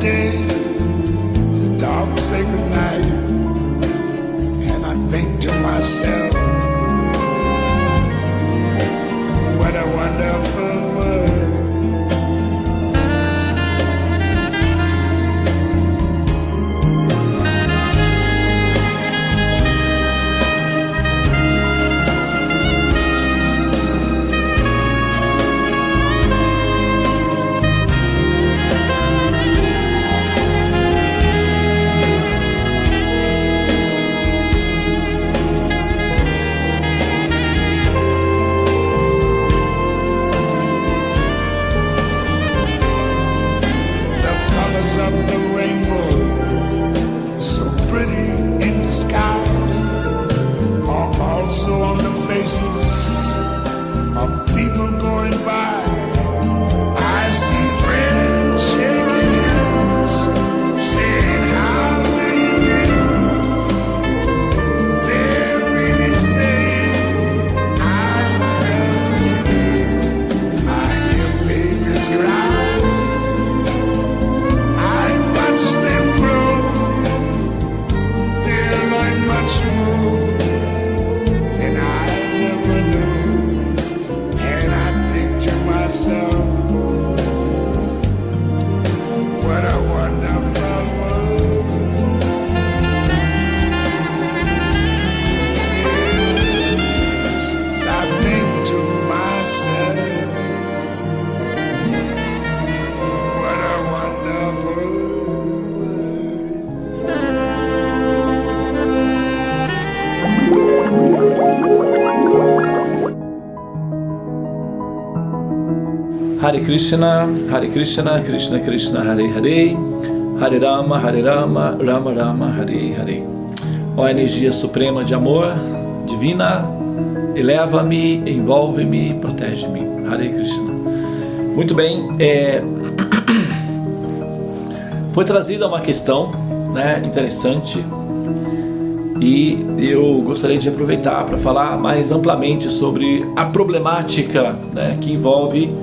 day, the dogs say goodnight, and I think to myself, what a wonderful world. Hare Krishna, Krishna Krishna, Hare Hare, Hare Rama, Rama Rama, Hare Hare. Ó energia suprema de amor, divina, eleva-me, envolve-me, protege-me. Hare Krishna. Muito bem, foi trazida uma questão, né, interessante, e eu gostaria de aproveitar para falar mais amplamente sobre a problemática, né, que envolve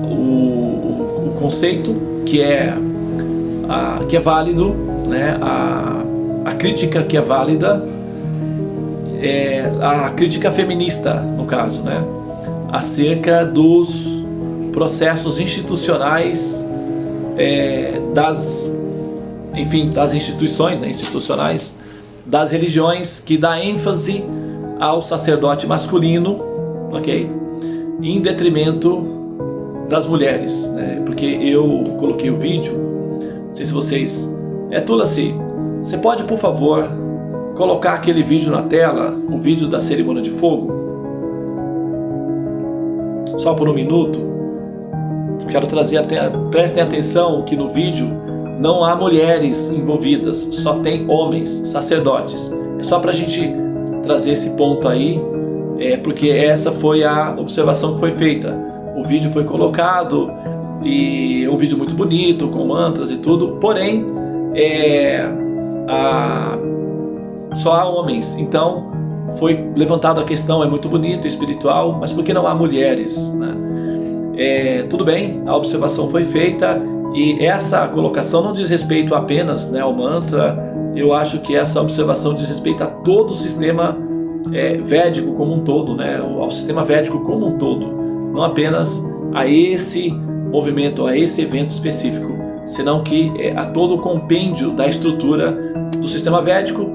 o conceito que é válido, né, a crítica que é válida, a crítica feminista, no caso, né, acerca dos processos institucionais das instituições, né, institucionais das religiões, que dá ênfase ao sacerdote masculino, ok? Em detrimento das mulheres, né? Porque eu coloquei o vídeo, não sei se vocês... Tulasi, você pode, por favor, colocar aquele vídeo na tela, o vídeo da cerimônia de fogo? Só por um minuto. Quero trazer prestem atenção que no vídeo não há mulheres envolvidas, só tem homens, sacerdotes. É só para a gente trazer esse ponto aí, porque essa foi a observação que foi feita. O vídeo foi colocado e é um vídeo muito bonito, com mantras e tudo, porém só há homens. Então foi levantada a questão, é muito bonito, espiritual, mas por que não há mulheres, né? Tudo bem, a observação foi feita, e essa colocação não diz respeito apenas, né, ao mantra. Eu acho que essa observação diz respeito a todo o sistema védico como um todo, né, ao sistema védico como um todo, não apenas a esse movimento, a esse evento específico, senão que a todo o compêndio da estrutura do sistema védico,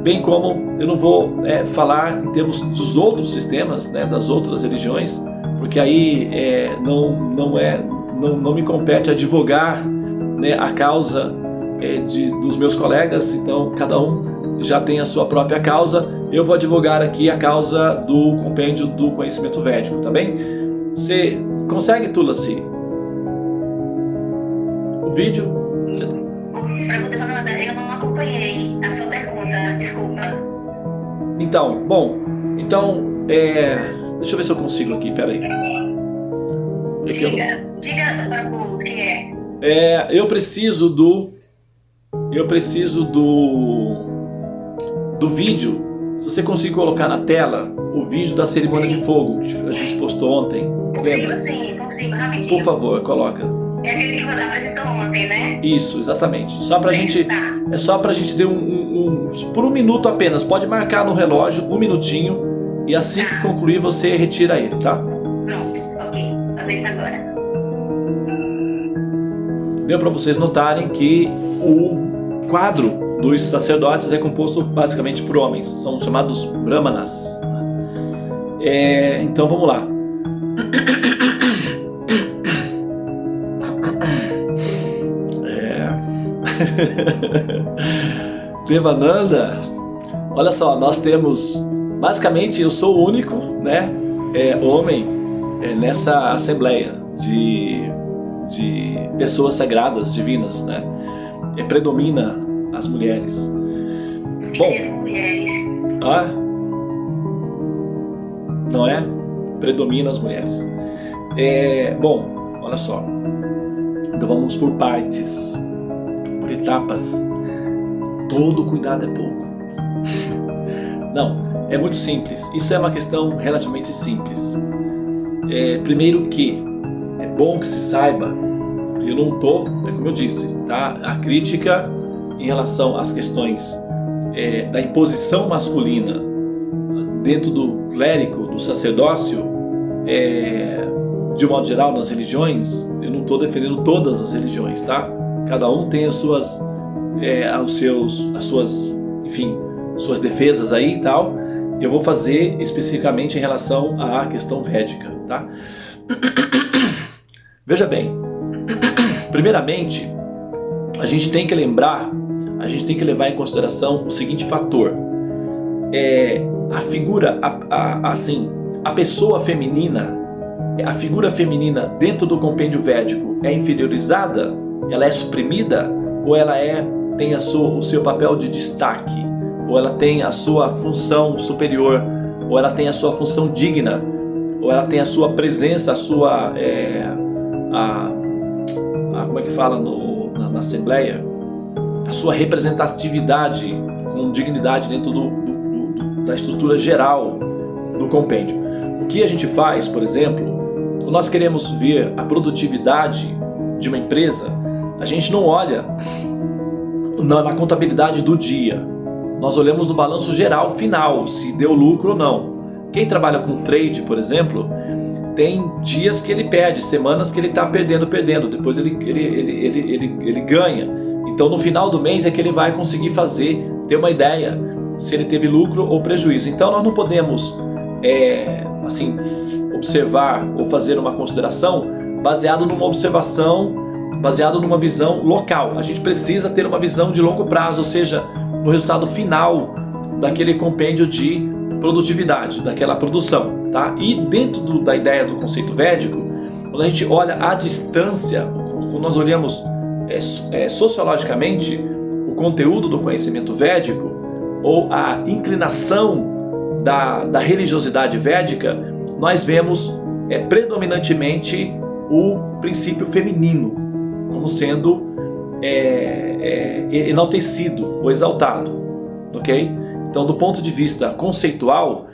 bem como eu não vou falar em termos dos outros sistemas, né, das outras religiões, porque aí não me compete advogar, né, a causa dos meus colegas. Então cada um já tem a sua própria causa. Eu vou advogar aqui a causa do compêndio do conhecimento védico, tá bem? Você consegue, Tulasi? O vídeo? Eu não acompanhei a sua pergunta, desculpa. Então, deixa eu ver se eu consigo aqui, peraí. Diga o que é. Eu preciso do vídeo. Se você conseguir colocar na tela o vídeo da cerimônia de fogo que a gente postou ontem. Consigo, sim, consigo, rapidinho. Por favor, coloca. É aquele que apresentou ontem, né? Isso, exatamente. Só pra gente, é só pra gente ter por um minuto apenas. Pode marcar no relógio, 1 minutinho, e assim que concluir você retira ele, tá? Pronto, ok. Vou fazer isso agora. Deu pra vocês notarem que o quadro dos sacerdotes é composto basicamente por homens. São chamados brahmanas. Então vamos lá. Devananda, olha só, nós temos, basicamente eu sou o único, né, homem nessa assembleia de pessoas sagradas, divinas, né, predomina as mulheres. Bom, mulheres. Não é? Predomina as mulheres. Bom, olha só, então vamos por partes, por etapas. Todo cuidado é pouco. Não, é muito simples. Isso é uma questão relativamente simples. Primeiro que é bom que se saiba, eu não estou, como eu disse, tá? A crítica em relação às questões da imposição masculina dentro do clérigo, do sacerdócio, de um modo geral nas religiões, eu não estou defendendo todas as religiões, tá? Cada um tem as suas suas defesas aí e tal. Eu vou fazer especificamente em relação à questão védica, tá? Veja bem, primeiramente, a gente tem que levar em consideração o seguinte fator: a figura, a pessoa feminina, a figura feminina dentro do compêndio védico é inferiorizada? Ela é suprimida? Ou ela tem o seu papel de destaque, ou ela tem a sua função superior, ou ela tem a sua função digna, ou ela tem a sua presença, a sua como é que fala na Assembleia, a sua representatividade com dignidade dentro da estrutura geral do compêndio. O que a gente faz, por exemplo, quando nós queremos ver a produtividade de uma empresa, a gente não olha na contabilidade do dia, nós olhamos no balanço geral final, se deu lucro ou não. Quem trabalha com trade, por exemplo, tem dias que ele perde, semanas que ele está perdendo, depois ele ganha. Então no final do mês é que ele vai conseguir ter uma ideia se ele teve lucro ou prejuízo. Então nós não podemos observar ou fazer uma consideração baseado numa visão local. A gente precisa ter uma visão de longo prazo, ou seja, no resultado final daquele compêndio de produtividade, daquela produção, tá? E dentro da ideia do conceito védico, quando a gente olha a distância, quando nós olhamos sociologicamente o conteúdo do conhecimento védico ou a inclinação da religiosidade védica, nós vemos predominantemente o princípio feminino como sendo enaltecido ou exaltado, ok? Então, do ponto de vista conceitual,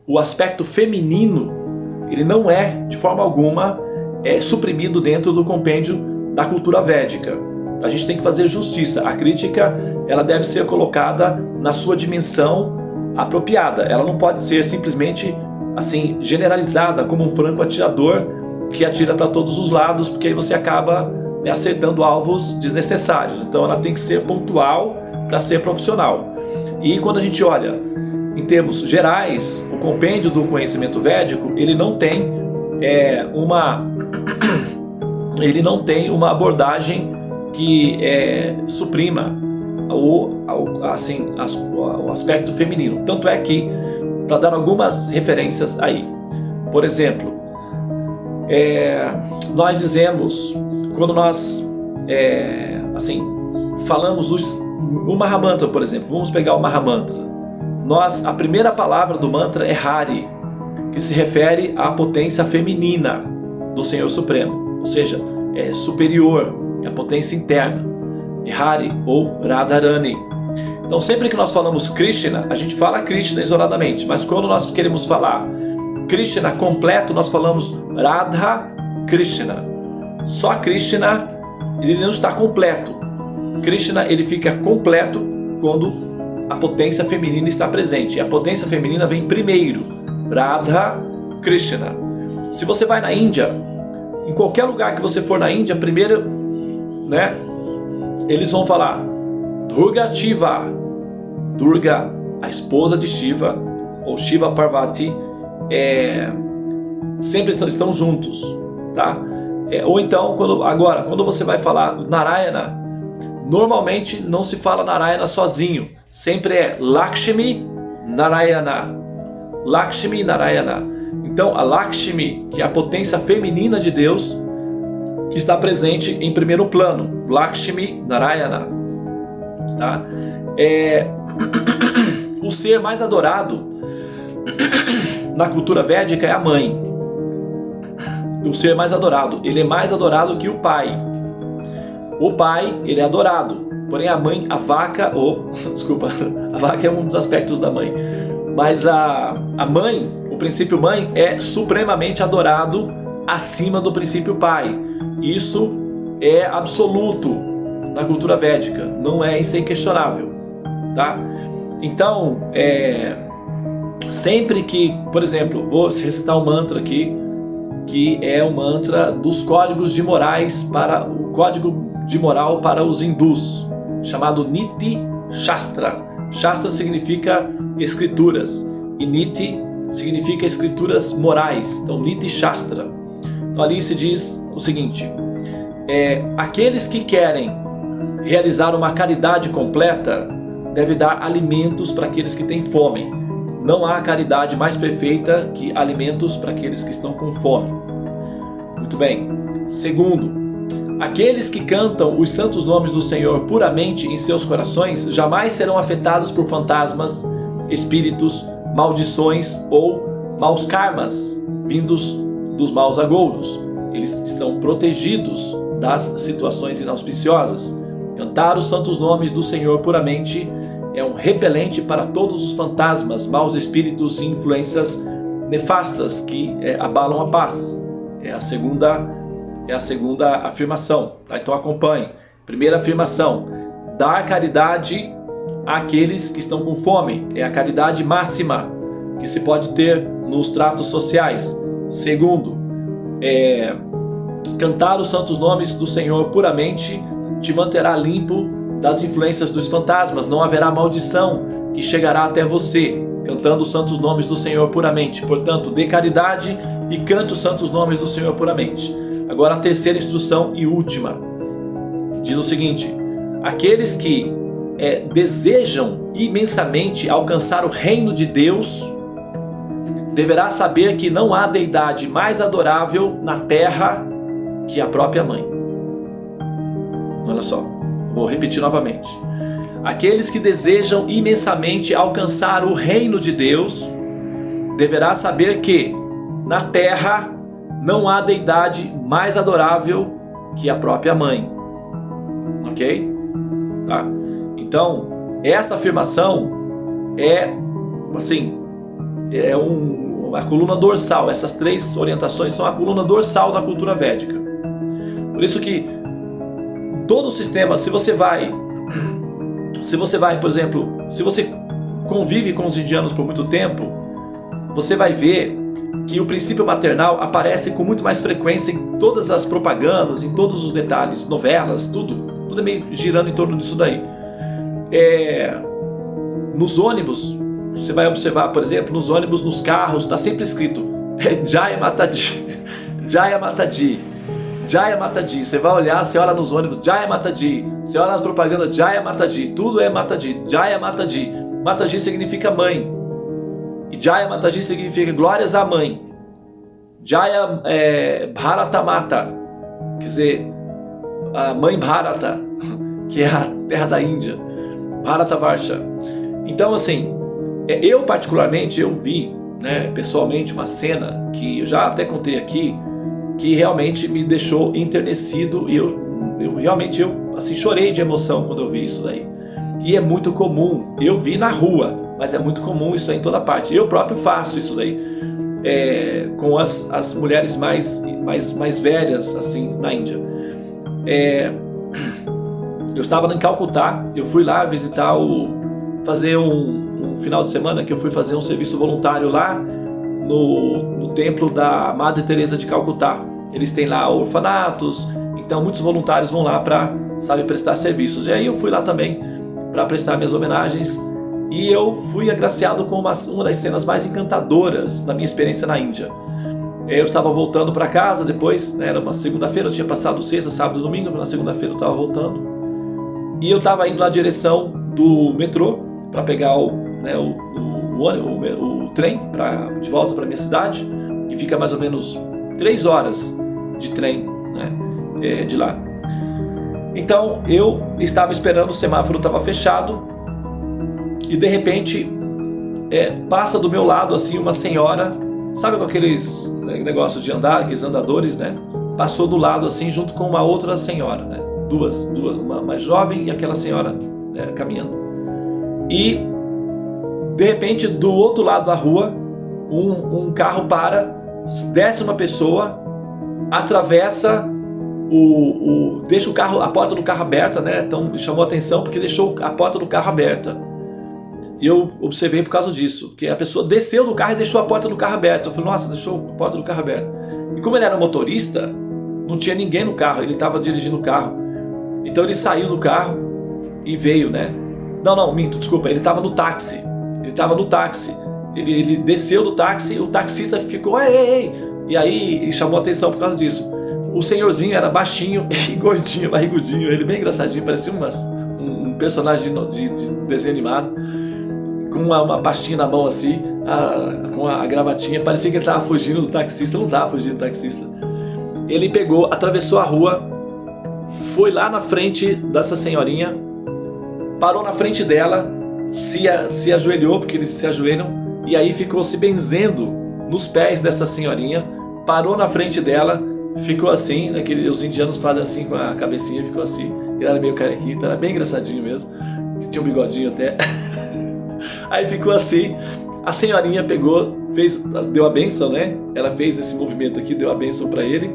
o aspecto feminino ele não é de forma alguma suprimido dentro do compêndio da cultura védica. A gente tem que fazer justiça. A crítica ela deve ser colocada na sua dimensão apropriada. Ela não pode ser simplesmente assim generalizada como um franco atirador que atira para todos os lados, porque aí você acaba acertando alvos desnecessários. Então ela tem que ser pontual para ser profissional. E quando a gente olha em termos gerais, o compêndio do conhecimento védico ele não tem uma abordagem que suprima o aspecto feminino. Tanto é que, para dar algumas referências aí, por exemplo, nós dizemos, quando nós falamos o Mahamantra, por exemplo, vamos pegar o Mahamantra. A primeira palavra do mantra é Hari, que se refere à potência feminina do Senhor Supremo, ou seja, é superior, é a potência interna, é Hari ou Radharani. Então sempre que nós falamos Krishna, a gente fala Krishna isoladamente, mas quando nós queremos falar Krishna completo, nós falamos Radha Krishna. Só Krishna, ele não está completo. Krishna, ele fica completo quando a potência feminina está presente. E a potência feminina vem primeiro. Radha Krishna. Se você vai na Índia, em qualquer lugar que você for na Índia, primeiro, né, eles vão falar Durga Shiva. Durga, a esposa de Shiva, ou Shiva Parvati, sempre estão juntos, tá? Ou então, quando você vai falar Narayana, normalmente não se fala Narayana sozinho, sempre é Lakshmi Narayana. Lakshmi Narayana. Então a Lakshmi, que é a potência feminina de Deus, que está presente em primeiro plano, Lakshmi Narayana, tá? O ser mais adorado na cultura védica é a mãe. O ser mais adorado, ele é mais adorado que o pai. O pai, ele é adorado, porém a mãe, a vaca, desculpa, a vaca é um dos aspectos da mãe, mas a mãe, o princípio mãe é supremamente adorado acima do princípio pai. Isso é absoluto na cultura védica, não é, isso é inquestionável, tá? Então, sempre que, por exemplo, vou recitar um mantra aqui, que é o mantra dos códigos de morais, para o código de moral para os hindus, chamado Niti Shastra. Shastra significa escrituras e Niti significa escrituras morais. Então, Niti Shastra. Então, ali se diz o seguinte: aqueles que querem realizar uma caridade completa devem dar alimentos para aqueles que têm fome. Não há caridade mais perfeita que alimentos para aqueles que estão com fome. Muito bem. Segundo, aqueles que cantam os santos nomes do Senhor puramente em seus corações jamais serão afetados por fantasmas, espíritos, maldições ou maus karmas vindos dos maus agouros. Eles estão protegidos das situações inauspiciosas. Cantar os santos nomes do Senhor puramente é um repelente para todos os fantasmas, maus espíritos e influências nefastas que abalam a paz. É a segunda afirmação, tá? Então acompanhe. Primeira afirmação: dar caridade àqueles que estão com fome. É a caridade máxima que se pode ter nos tratos sociais. Segundo, cantar os santos nomes do Senhor puramente te manterá limpo das influências dos fantasmas. Não haverá maldição que chegará até você cantando os santos nomes do Senhor puramente. Portanto, dê caridade e cante os santos nomes do Senhor puramente. Agora a terceira instrução e última diz o seguinte: aqueles que desejam imensamente alcançar o reino de Deus deverá saber que não há deidade mais adorável na terra que a própria mãe. Olha só, vou repetir novamente. Aqueles que desejam imensamente alcançar o reino de Deus deverá saber que na terra não há deidade mais adorável que a própria mãe. Ok? Tá? Então, essa afirmação é a coluna dorsal. Essas três orientações são a coluna dorsal da cultura védica. Por isso que todo o sistema, se você vai, por exemplo, se você convive com os indianos por muito tempo, você vai ver que o princípio maternal aparece com muito mais frequência em todas as propagandas, em todos os detalhes, novelas, tudo é meio girando em torno disso daí. Nos ônibus, você vai observar, por exemplo, nos ônibus, nos carros, está sempre escrito Jaya Mataji, Jaya Mataji, Jaya Mataji. Você vai olhar, você olha nos ônibus, Jaya Mataji. Você olha nas propagandas, Jaya Mataji. Tudo é Mataji, Jaya Mataji. Mataji significa mãe. E Jaya Mataji significa glórias à mãe. Jaya Bharata Mata, quer dizer, a mãe Bharata, que é a terra da Índia. Bharata Varsha. Então, assim, eu particularmente, eu vi, pessoalmente, uma cena que eu já até contei aqui, que realmente me deixou enternecido, e eu realmente chorei de emoção quando eu vi isso daí. E é muito comum, eu vi na rua, mas é muito comum isso aí em toda parte. Eu próprio faço isso daí. com as mulheres mais velhas assim na Índia. Eu estava em Calcutá, eu fui lá visitar fazer um final de semana que eu fui fazer um serviço voluntário lá no templo da Madre Teresa de Calcutá. Eles têm lá orfanatos, então muitos voluntários vão lá para, prestar serviços. E aí eu fui lá também para prestar minhas homenagens e eu fui agraciado com uma das cenas mais encantadoras da minha experiência na Índia. Eu estava voltando para casa depois, né, era uma segunda-feira, eu tinha passado sexta, sábado e domingo, na segunda-feira eu estava voltando e eu estava indo na direção do metrô para pegar o trem de volta para minha cidade, que fica mais ou menos 3 horas de trem, né, de lá. Então eu estava esperando, o semáforo estava fechado e de repente passa do meu lado assim uma senhora, sabe, com aqueles negócios de andar, aqueles andadores, né? Passou do lado assim junto com uma outra senhora, né? Duas, uma mais jovem e aquela senhora, né, caminhando. E de repente do outro lado da rua um carro para, desce uma pessoa, atravessa deixa a porta do carro aberta, né? Então me chamou a atenção porque deixou a porta do carro aberta. E eu observei por causa disso, que a pessoa desceu do carro e deixou a porta do carro aberta. Eu falei, nossa, deixou a porta do carro aberta. E como ele era motorista, não tinha ninguém no carro, ele estava dirigindo o carro. Então ele saiu do carro e veio, né? Não, minto, desculpa, ele estava no táxi. Ele desceu do táxi, o taxista ficou, ei. E aí ele chamou a atenção por causa disso. O senhorzinho era baixinho e gordinho, barrigudinho, ele bem engraçadinho, parecia um personagem de desenho animado, com uma pastinha na mão assim, com a gravatinha, parecia que ele estava fugindo do taxista, não estava fugindo do taxista. Ele pegou, atravessou a rua, foi lá na frente dessa senhorinha, parou na frente dela, se ajoelhou, porque eles se ajoelham, e aí ficou se benzendo nos pés dessa senhorinha, parou na frente dela, ficou assim, os indianos fazem assim com a cabecinha, ficou assim, ele era meio carequinho, então era bem engraçadinho mesmo, tinha um bigodinho até. Aí ficou assim, a senhorinha pegou, deu a bênção, né? Ela fez esse movimento aqui, deu a bênção pra ele,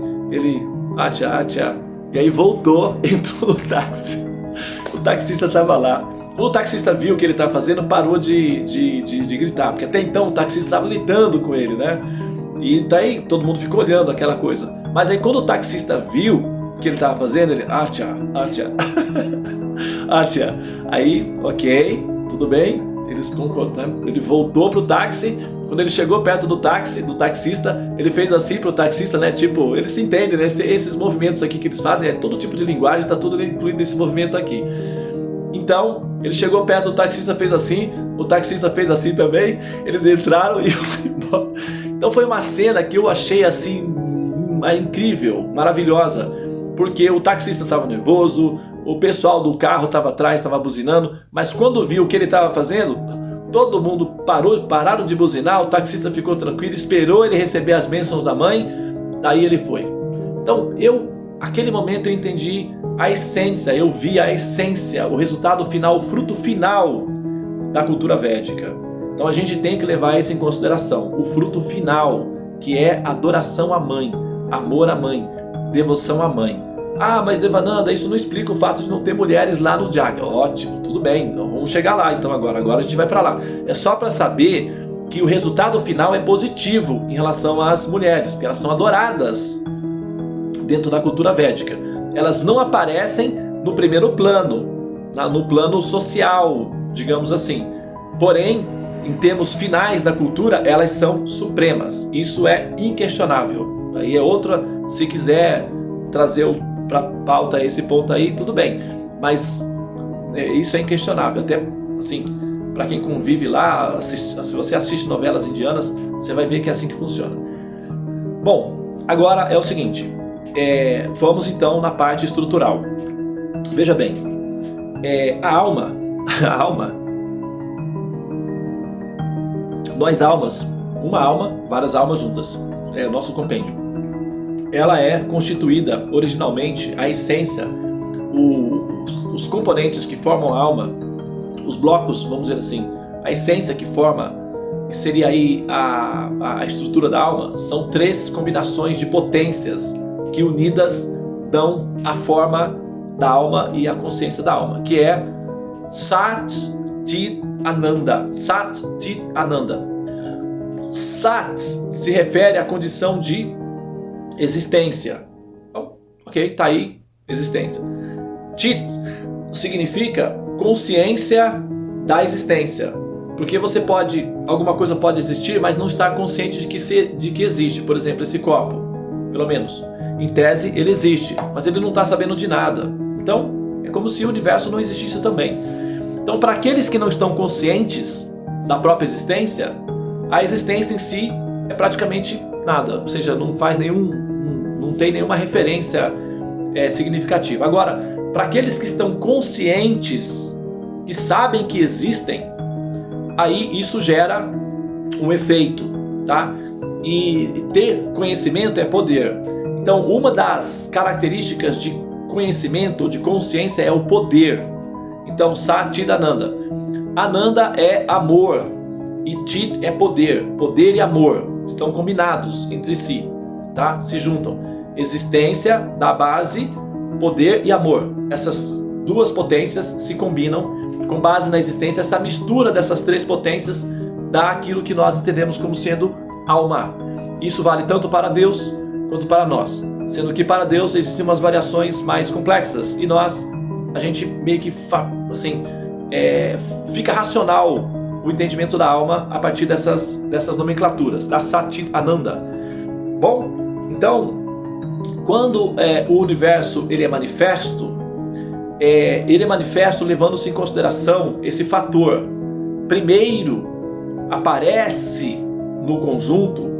tchá, e aí voltou, entrou no táxi, o taxista tava lá. Quando o taxista viu o que ele estava fazendo, parou de gritar, porque até então o taxista estava gritando com ele, né? E daí todo mundo ficou olhando aquela coisa. Mas aí quando o taxista viu o que ele estava fazendo, ele, tchá. Aí, ok, tudo bem, eles concordaram, ele voltou pro táxi. Quando ele chegou perto do taxista, ele fez assim pro taxista, né? Tipo, eles se entendem, né? Esses movimentos aqui que eles fazem, todo tipo de linguagem, tá tudo incluído nesse movimento aqui. Então, ele chegou perto do taxista, fez assim, o taxista fez assim também, eles entraram e foram embora. Então foi uma cena que eu achei assim, incrível, maravilhosa, porque o taxista estava nervoso, o pessoal do carro estava atrás, estava buzinando, mas quando viu o que ele estava fazendo, todo mundo pararam de buzinar, o taxista ficou tranquilo, esperou ele receber as bênçãos da mãe, daí ele foi. Então aquele momento eu entendi a essência, eu vi a essência, o resultado final, o fruto final da cultura védica. Então a gente tem que levar isso em consideração, o fruto final, que é adoração à mãe, amor à mãe, devoção à mãe. Mas Devananda, isso não explica o fato de não ter mulheres lá no Jagna. Ótimo, tudo bem, então vamos chegar lá então agora a gente vai para lá. É só para saber que o resultado final é positivo em relação às mulheres, que elas são adoradas dentro da cultura védica. Elas não aparecem no primeiro plano, no plano social, digamos assim. Porém, em termos finais da cultura, elas são supremas. Isso é inquestionável. Aí é outra, se quiser trazer para pauta esse ponto aí, tudo bem. Mas isso é inquestionável. Até assim, para quem convive lá, se você assiste novelas indianas, você vai ver que é assim que funciona. Bom, agora é o seguinte. Vamos então na parte estrutural. Veja bem, a alma, nós almas, uma alma, várias almas juntas, é o nosso compêndio. Ela é constituída originalmente, a essência, os componentes que formam a alma, os blocos, vamos dizer assim, a essência que forma que seria aí a estrutura da alma, são 3 combinações de potências que unidas dão a forma da alma e a consciência da alma, que é Sat, Chit, Ananda. Sat, Chit, Ananda. Sat se refere à condição de existência. Então, ok, tá aí, existência. Chit significa consciência da existência. Porque alguma coisa pode existir, mas não estar consciente de que existe. Por exemplo, esse copo, pelo menos, em tese ele existe, mas ele não está sabendo de nada. Então, é como se o universo não existisse também. Então, para aqueles que não estão conscientes da própria existência, a existência em si é praticamente nada. Ou seja, não tem nenhuma referência significativa. Agora, para aqueles que estão conscientes, que sabem que existem, aí isso gera um efeito, tá? E ter conhecimento é poder. Então, uma das características de conhecimento, de consciência, é o poder. Então, Sat, Chit, Ananda. Ananda é amor e Chit é poder. Poder e amor estão combinados entre si, tá? Se juntam. Existência da base, poder e amor. Essas 2 potências se combinam com base na existência. Essa mistura dessas 3 potências dá aquilo que nós entendemos como sendo alma. Isso vale tanto para Deus quanto para nós, sendo que para Deus existem umas variações mais complexas e a gente meio que fica racional o entendimento da alma a partir dessas nomenclaturas, tá? Sat, Chit, Ananda. Bom, então, quando o universo ele é manifesto levando-se em consideração esse fator. Primeiro aparece no conjunto,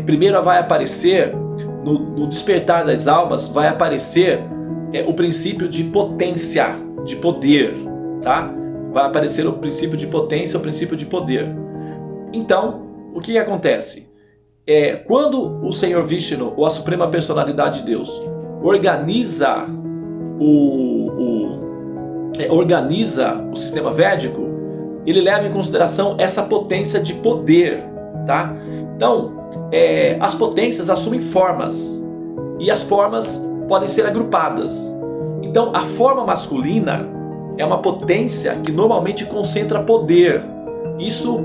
primeiro vai aparecer no despertar das almas, vai aparecer o princípio de potência, de poder, tá? Vai aparecer o princípio de potência, o princípio de poder. Então, o que acontece? Quando o Senhor Vishnu, ou a Suprema Personalidade de Deus, organiza o sistema védico, ele leva em consideração essa potência de poder, tá? Então, as potências assumem formas, e as formas podem ser agrupadas. Então, a forma masculina é uma potência que normalmente concentra poder. Isso,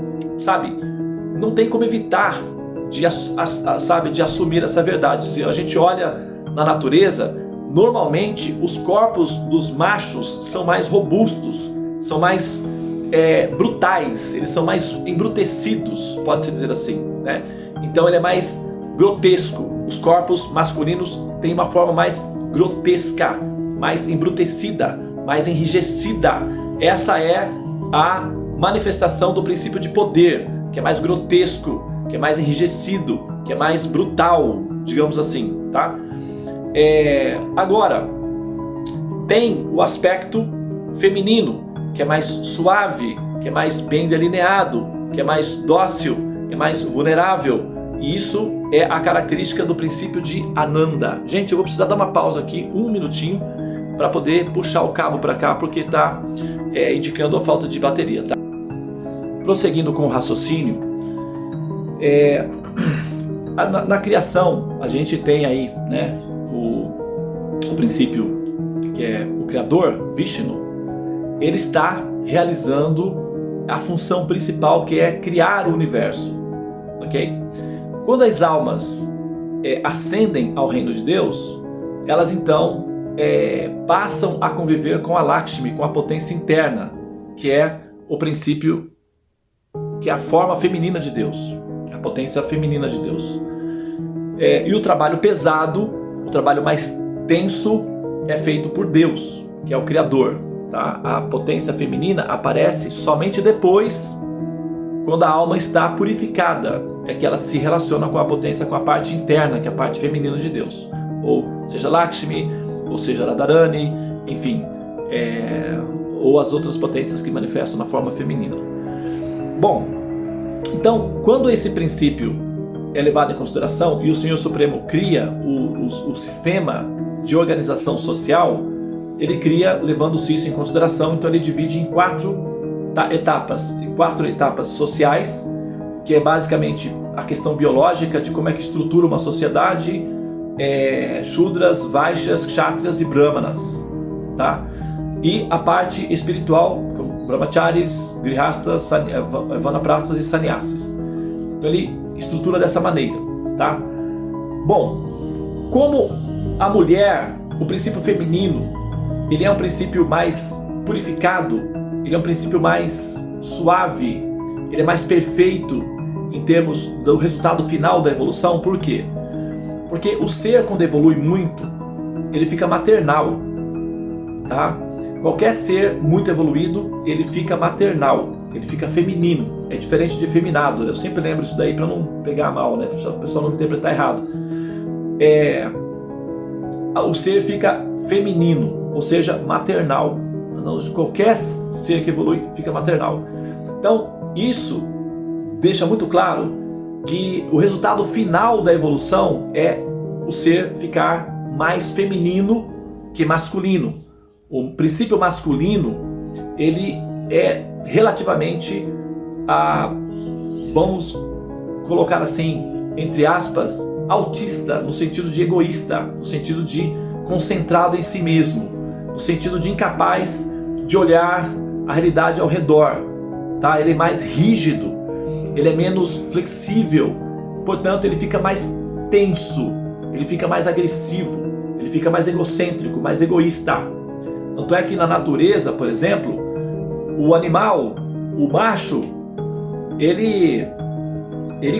não tem como evitar de assumir essa verdade. Se a gente olha na natureza, normalmente os corpos dos machos são mais robustos, são mais brutais, eles são mais embrutecidos, pode-se dizer assim, né? Então ele é mais grotesco. Os corpos masculinos têm uma forma mais grotesca, mais embrutecida, mais enrijecida. Essa é a manifestação do princípio de poder, que é mais grotesco, que é mais enrijecido, que é mais brutal, digamos assim, tá? Agora, tem o aspecto feminino, que é mais suave, que é mais bem delineado, que é mais dócil, é mais vulnerável. E isso é a característica do princípio de Ananda. Gente, eu vou precisar dar uma pausa aqui, 1 minutinho, para poder puxar o cabo para cá, porque está indicando a falta de bateria, tá? Prosseguindo com o raciocínio, na criação a gente tem aí, né, o princípio que é o Criador, Vishnu. Ele está realizando a função principal, que é criar o universo, ok? Quando as almas ascendem ao reino de Deus, elas então passam a conviver com a Lakshmi, com a potência interna, que é o princípio, que é a forma feminina de Deus, a potência feminina de Deus. E o trabalho pesado, o trabalho mais tenso, é feito por Deus, que é o Criador, tá? A potência feminina aparece somente depois, quando a alma está purificada, é que ela se relaciona com a potência, com a parte interna, que é a parte feminina de Deus, ou seja Lakshmi, ou seja Radharani, enfim, ou as outras potências que manifestam na forma feminina. Bom, então, quando esse princípio é levado em consideração e o Senhor Supremo cria o sistema de organização social, ele cria levando-se isso em consideração. Então ele divide em 4 etapas sociais, que é basicamente a questão biológica de como é que estrutura uma sociedade, Shudras, Vaishyas, Kshatriyas e Brahmanas, tá? E a parte espiritual, como Brahmacharis, Grihastas, Vanaprastas e Sannyasis. Então ele estrutura dessa maneira, tá? Bom, como a mulher, o princípio feminino, ele é um princípio mais purificado, ele é um princípio mais suave, ele é mais perfeito em termos do resultado final da evolução. Por quê? Porque o ser, quando evolui muito, ele fica maternal, tá? Qualquer ser muito evoluído, ele fica maternal, ele fica feminino, é diferente de efeminado. Eu sempre lembro isso daí para não pegar mal, né? Para o pessoal não interpretar errado. O ser fica feminino, ou seja, maternal. Qualquer ser que evolui fica maternal. Então, isso deixa muito claro que o resultado final da evolução é o ser ficar mais feminino que masculino. O princípio masculino, ele é relativamente vamos colocar assim, entre aspas, autista, no sentido de egoísta, no sentido de concentrado em si mesmo, no sentido de incapaz de olhar a realidade ao redor, tá? Ele é mais rígido, ele é menos flexível, portanto ele fica mais tenso, ele fica mais agressivo, ele fica mais egocêntrico, mais egoísta. Tanto é que na natureza, por exemplo, o animal, o macho, ele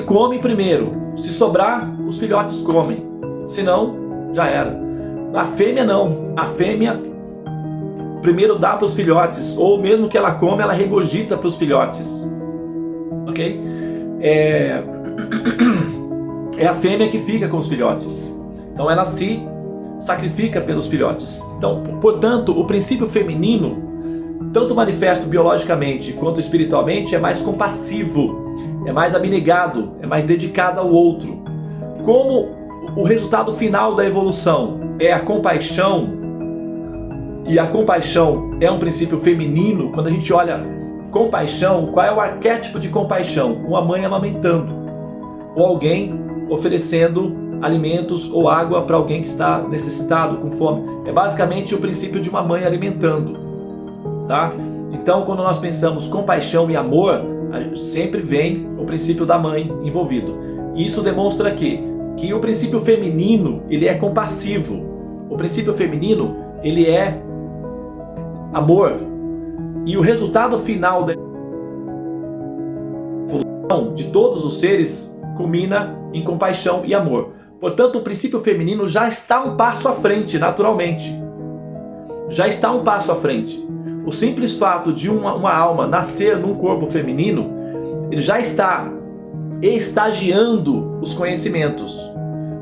come primeiro. Se sobrar, os filhotes comem. Se não, já era. A fêmea não. A fêmea primeiro dá para os filhotes, ou mesmo que ela come, ela regurgita para os filhotes. Ok? É a fêmea que fica com os filhotes. Então ela se sacrifica pelos filhotes. Então, portanto, o princípio feminino, tanto manifesto biologicamente quanto espiritualmente, é mais compassivo, é mais abnegado, é mais dedicado ao outro. Como o resultado final da evolução é a compaixão, e a compaixão é um princípio feminino, quando a gente olha compaixão, qual é o arquétipo de compaixão? Uma mãe amamentando, ou alguém oferecendo alimentos ou água para alguém que está necessitado, com fome. É basicamente o princípio de uma mãe alimentando, tá? Então, quando nós pensamos compaixão e amor, sempre vem o princípio da mãe envolvido. E isso demonstra que o princípio feminino, ele é compassivo. O princípio feminino, ele é amor. E o resultado final da evolução de todos os seres culmina em compaixão e amor. Portanto, o princípio feminino já está um passo à frente, naturalmente. Já está um passo à frente. O simples fato de uma alma nascer num corpo feminino, ele já está estagiando os conhecimentos.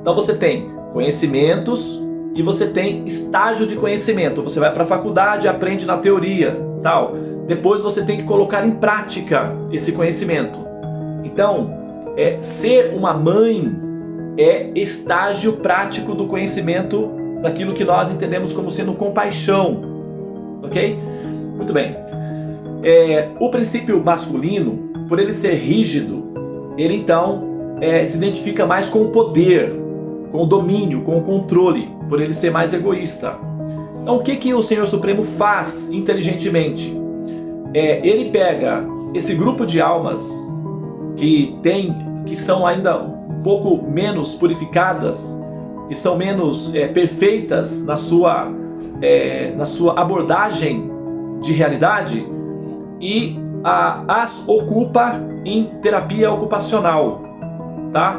Então você tem conhecimentos e você tem estágio de conhecimento. Você vai para a faculdade, aprende na teoria, tal. Depois você tem que colocar em prática esse conhecimento. Então, ser uma mãe é estágio prático do conhecimento daquilo que nós entendemos como sendo compaixão, ok? Muito bem. O princípio masculino, por ele ser rígido, ele então se identifica mais com o poder, com o domínio, com o controle, por ele ser mais egoísta. Então o que o Senhor Supremo faz inteligentemente? Ele pega esse grupo de almas que são ainda um pouco menos purificadas, que são menos perfeitas na sua abordagem de realidade, e as ocupa em terapia ocupacional, tá?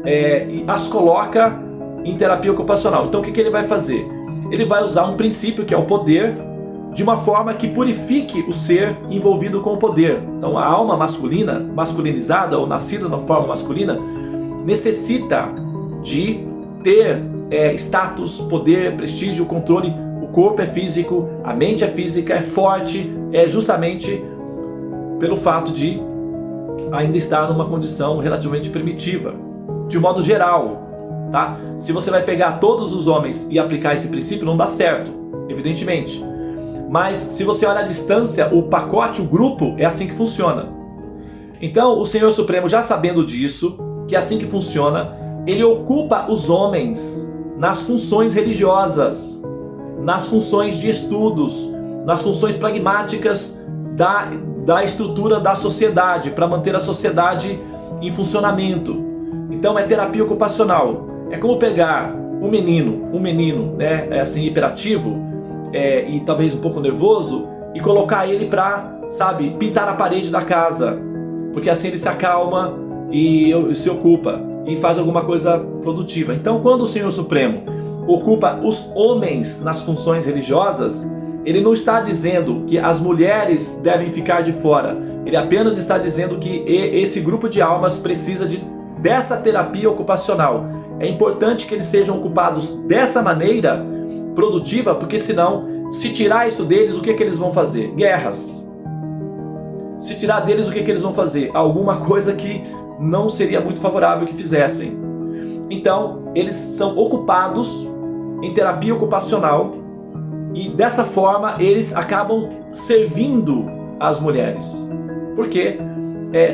E as coloca em terapia ocupacional. Então o que ele vai fazer? Ele vai usar um princípio que é o poder, de uma forma que purifique o ser envolvido com o poder. Então a alma masculina, masculinizada ou nascida na forma masculina, necessita de ter status, poder, prestígio, controle. O corpo é físico, a mente é física, é forte, justamente pelo fato de ainda estar numa condição relativamente primitiva, de um modo geral, tá? Se você vai pegar todos os homens e aplicar esse princípio, não dá certo, evidentemente. Mas se você olha à distância, o pacote, o grupo, é assim que funciona. Então, o Senhor Supremo, já sabendo disso, que é assim que funciona, ele ocupa os homens nas funções religiosas, nas funções de estudos, nas funções pragmáticas da estrutura da sociedade, para manter a sociedade em funcionamento. Então, é terapia ocupacional. É como pegar um menino, né, assim, hiperativo, e talvez um pouco nervoso, e colocar ele para, sabe, pintar a parede da casa, porque assim ele se acalma e se ocupa e faz alguma coisa produtiva. Então, quando o Senhor Supremo ocupa os homens nas funções religiosas, ele não está dizendo que as mulheres devem ficar de fora. Ele apenas está dizendo que esse grupo de almas precisa dessa terapia ocupacional. É importante que eles sejam ocupados dessa maneira produtiva, porque senão, se tirar isso deles, o que eles vão fazer? Guerras. Se tirar deles, o que eles vão fazer? Alguma coisa que não seria muito favorável que fizessem. Então, eles são ocupados em terapia ocupacional e dessa forma eles acabam servindo as mulheres. Porque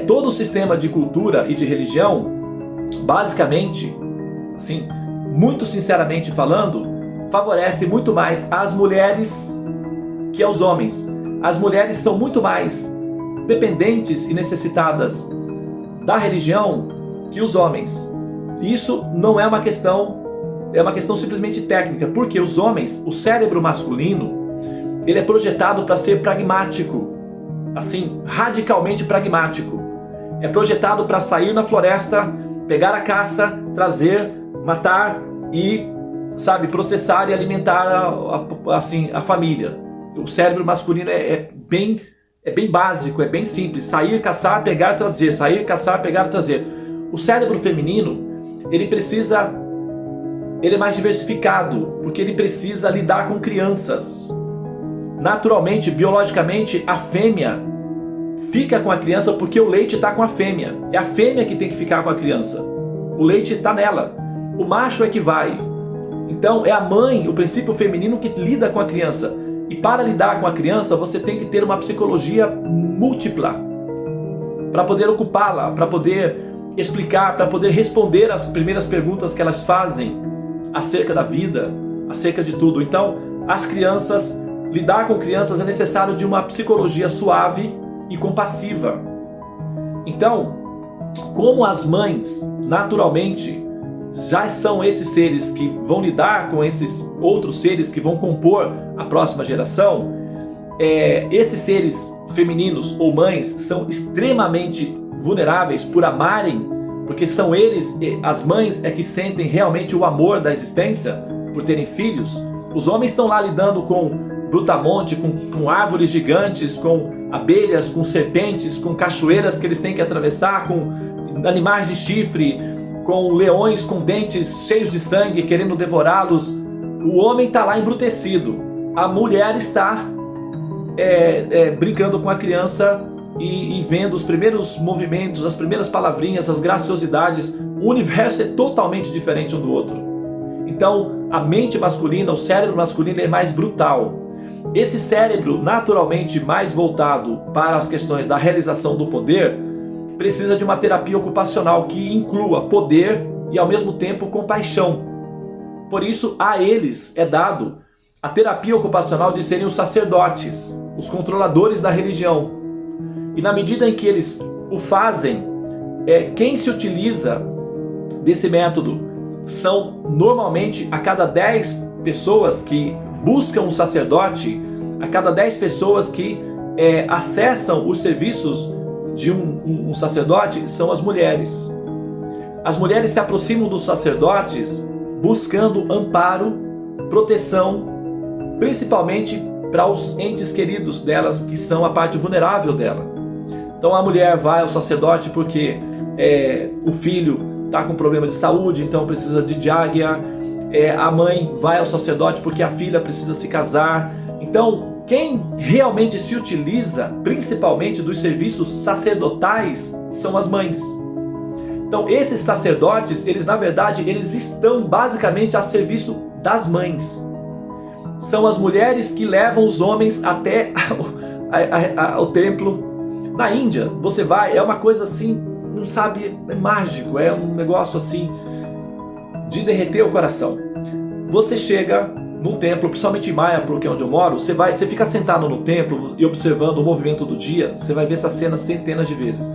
todo o sistema de cultura e de religião, basicamente, assim, muito sinceramente falando, favorece muito mais as mulheres que aos homens. As mulheres são muito mais dependentes e necessitadas da religião que os homens. Isso não é uma questão, é uma questão simplesmente técnica, porque os homens, o cérebro masculino, ele é projetado para ser pragmático, assim, radicalmente pragmático. É projetado para sair na floresta, pegar a caça, trazer, matar e, sabe, processar e alimentar a família. O cérebro masculino é bem básico, é bem simples. Sair, caçar, pegar, trazer. Sair, caçar, pegar, trazer. O cérebro feminino, ele é mais diversificado, porque ele precisa lidar com crianças. Naturalmente, biologicamente, a fêmea fica com a criança porque o leite está com a fêmea. É a fêmea que tem que ficar com a criança. O leite está nela. O macho é que vai. Então, é a mãe, o princípio feminino, que lida com a criança. E para lidar com a criança, você tem que ter uma psicologia múltipla para poder ocupá-la, para poder explicar, para poder responder as primeiras perguntas que elas fazem acerca da vida, acerca de tudo. Então, lidar com crianças é necessário de uma psicologia suave e compassiva. Então, como as mães, naturalmente, já são esses seres que vão lidar com esses outros seres que vão compor a próxima geração, esses seres femininos ou mães são extremamente vulneráveis por amarem, porque são eles, as mães, que sentem realmente o amor da existência por terem filhos. Os homens estão lá lidando com brutamonte, com árvores gigantes, com abelhas, com serpentes, com cachoeiras que eles têm que atravessar, com animais de chifre, com leões com dentes cheios de sangue querendo devorá-los. O homem está lá embrutecido. A mulher está brincando com a criança e vendo os primeiros movimentos, as primeiras palavrinhas, as graciosidades. O universo é totalmente diferente um do outro. Então, a mente masculina, o cérebro masculino é mais brutal. Esse cérebro naturalmente mais voltado para as questões da realização do poder precisa de uma terapia ocupacional que inclua poder e ao mesmo tempo compaixão. Por isso a eles é dado a terapia ocupacional de serem os sacerdotes, os controladores da religião. E na medida em que eles o fazem, quem se utiliza desse método são normalmente a cada 10 pessoas que buscam um sacerdote, a cada 10 pessoas que acessam os serviços de um sacerdote, são as mulheres. As mulheres se aproximam dos sacerdotes buscando amparo, proteção, principalmente para os entes queridos delas, que são a parte vulnerável dela. Então a mulher vai ao sacerdote porque o filho está com problema de saúde, então precisa de diária. A mãe vai ao sacerdote porque a filha precisa se casar. Então, quem realmente se utiliza principalmente dos serviços sacerdotais são as mães. Então, esses sacerdotes, eles na verdade, eles estão basicamente a serviço das mães. São as mulheres que levam os homens até o templo. Na Índia, você vai, é uma coisa assim, não sabe, é mágico, é um negócio assim de derreter o coração. Você chega num templo, principalmente em Mayapur, que é onde eu moro, você fica sentado no templo e observando o movimento do dia, você vai ver essa cena centenas de vezes.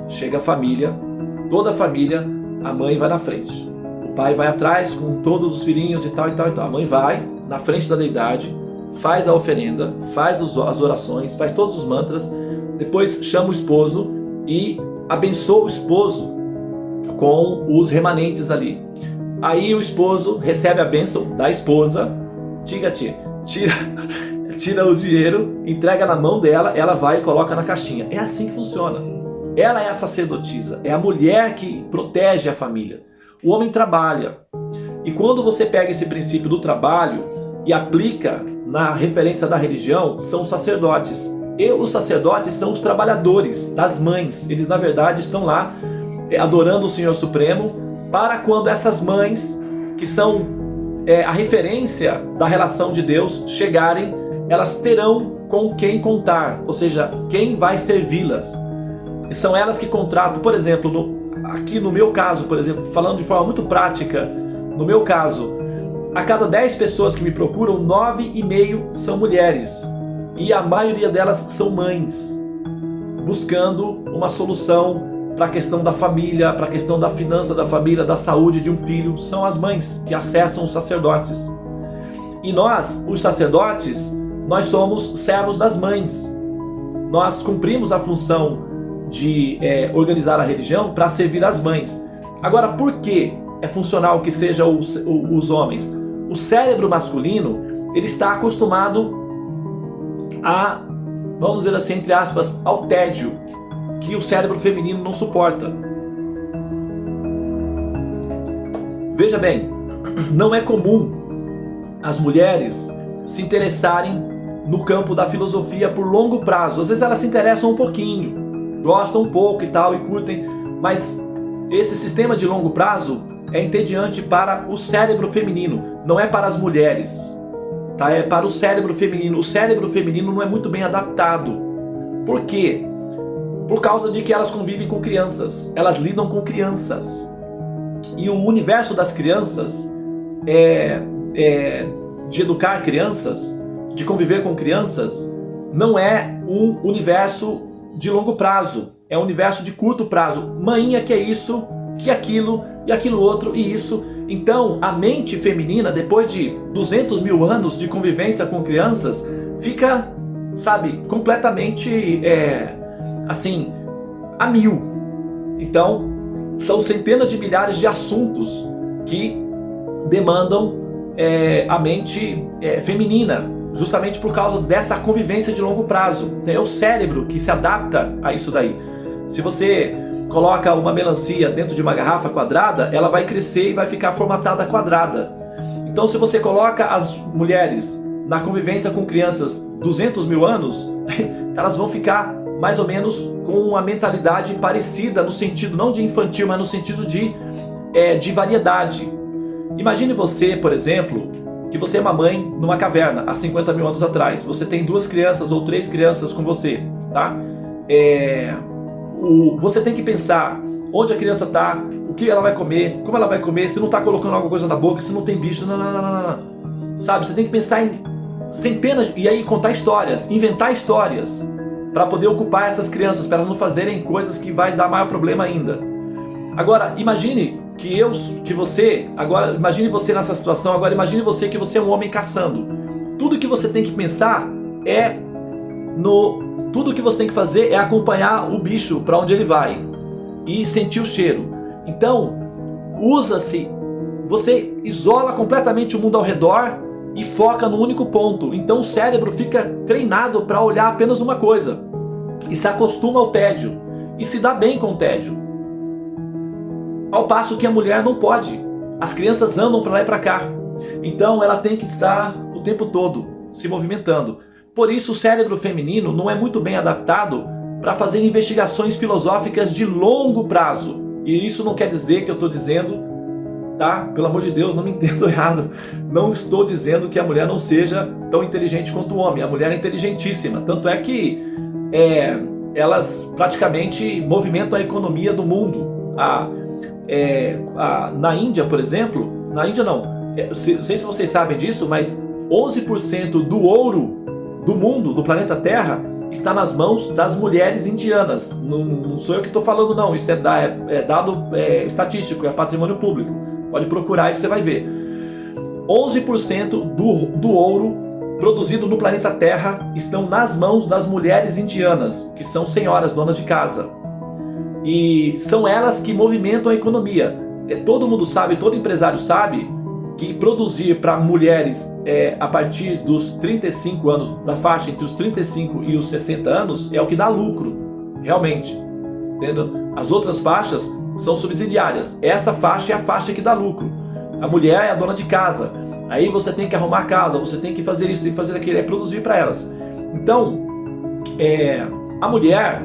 Chega a família, toda a família, a mãe vai na frente. O pai vai atrás com todos os filhinhos e tal, e tal, e tal. A mãe vai na frente da deidade, faz a oferenda, faz as orações, faz todos os mantras, depois chama o esposo e abençoa o esposo com os remanentes ali. Aí o esposo recebe a bênção da esposa, tira o dinheiro, entrega na mão dela, ela vai e coloca na caixinha. É assim que funciona. Ela é a sacerdotisa, é a mulher que protege a família. O homem trabalha. E quando você pega esse princípio do trabalho e aplica na referência da religião, são os sacerdotes. E os sacerdotes são os trabalhadores das mães. Eles, na verdade, estão lá adorando o Senhor Supremo, para quando essas mães, que são a referência da relação de Deus, chegarem, elas terão com quem contar, ou seja, quem vai servi-las. São elas que contratam, por exemplo, aqui no meu caso, por exemplo, falando de forma muito prática, no meu caso, a cada 10 pessoas que me procuram, 9,5 são mulheres. E a maioria delas são mães, buscando uma solução para a questão da família, para a questão da finança da família, da saúde de um filho. São as mães que acessam os sacerdotes. E nós, os sacerdotes, nós somos servos das mães. Nós cumprimos a função de organizar a religião para servir as mães. Agora, por que é funcional que sejam os homens? O cérebro masculino, ele está acostumado a, vamos dizer assim, entre aspas, ao tédio, que o cérebro feminino não suporta. Veja bem, não é comum as mulheres se interessarem no campo da filosofia por longo prazo. Às vezes elas se interessam um pouquinho, gostam um pouco e tal, e curtem, mas esse sistema de longo prazo é entediante para o cérebro feminino, não é para as mulheres, tá? É para o cérebro feminino. O cérebro feminino não é muito bem adaptado. Por quê? Por causa de que elas convivem com crianças, elas lidam com crianças. E o universo das crianças, de educar crianças, de conviver com crianças, não é um universo de longo prazo, é um universo de curto prazo. Mainha que é isso, que aquilo, e aquilo outro, e isso. Então, a mente feminina, depois de 200 mil anos de convivência com crianças, fica, sabe, completamente... assim, a mil. Então, são centenas de milhares de assuntos que demandam a mente feminina, justamente por causa dessa convivência de longo prazo. É o cérebro que se adapta a isso daí. Se você coloca uma melancia dentro de uma garrafa quadrada, ela vai crescer e vai ficar formatada quadrada. Então, se você coloca as mulheres na convivência com crianças 200 mil anos, elas vão ficar mais ou menos com uma mentalidade parecida, no sentido não de infantil, mas no sentido de variedade. Imagine você, por exemplo, que você é uma mãe numa caverna há 50 mil anos atrás. Você tem 2 crianças ou 3 crianças com você, tá? Você tem que pensar onde a criança está, o que ela vai comer, como ela vai comer, se não está colocando alguma coisa na boca, se não tem bicho, não. Sabe, você tem que pensar em centenas, e aí contar histórias, inventar histórias, para poder ocupar essas crianças, para elas não fazerem coisas que vai dar maior problema ainda. Agora, imagine imagine você nessa situação, agora imagine você que você é um homem caçando. Tudo que você tem que pensar tudo que você tem que fazer é acompanhar o bicho para onde ele vai e sentir o cheiro. Então, você isola completamente o mundo ao redor e foca no único ponto. Então o cérebro fica treinado para olhar apenas uma coisa e se acostuma ao tédio e se dá bem com o tédio. Ao passo que a mulher não pode. As crianças andam para lá e para cá. Então ela tem que estar o tempo todo se movimentando. Por isso o cérebro feminino não é muito bem adaptado para fazer investigações filosóficas de longo prazo. E isso não quer dizer que eu estou dizendo, tá? Pelo amor de Deus, não me entendo errado. Não estou dizendo que a mulher não seja tão inteligente quanto o homem. A mulher é inteligentíssima. Tanto é que elas praticamente movimentam a economia do mundo. Na Índia, por exemplo, na Índia não sei se vocês sabem disso, mas 11% do ouro do mundo, do planeta Terra, está nas mãos das mulheres indianas. Não sou eu que estou falando não, isso é dado estatístico, é patrimônio público. Pode procurar aí que você vai ver. 11% do ouro produzido no planeta Terra estão nas mãos das mulheres indianas, que são senhoras, donas de casa. E são elas que movimentam a economia. Todo mundo sabe, todo empresário sabe que produzir para mulheres a partir dos 35 anos, da faixa entre os 35 e os 60 anos, é o que dá lucro, realmente. Entendeu? As outras faixas são subsidiárias. Essa faixa é a faixa que dá lucro. A mulher é a dona de casa. Aí você tem que arrumar a casa, você tem que fazer isso, tem que fazer aquilo, produzir para elas. Então, a mulher,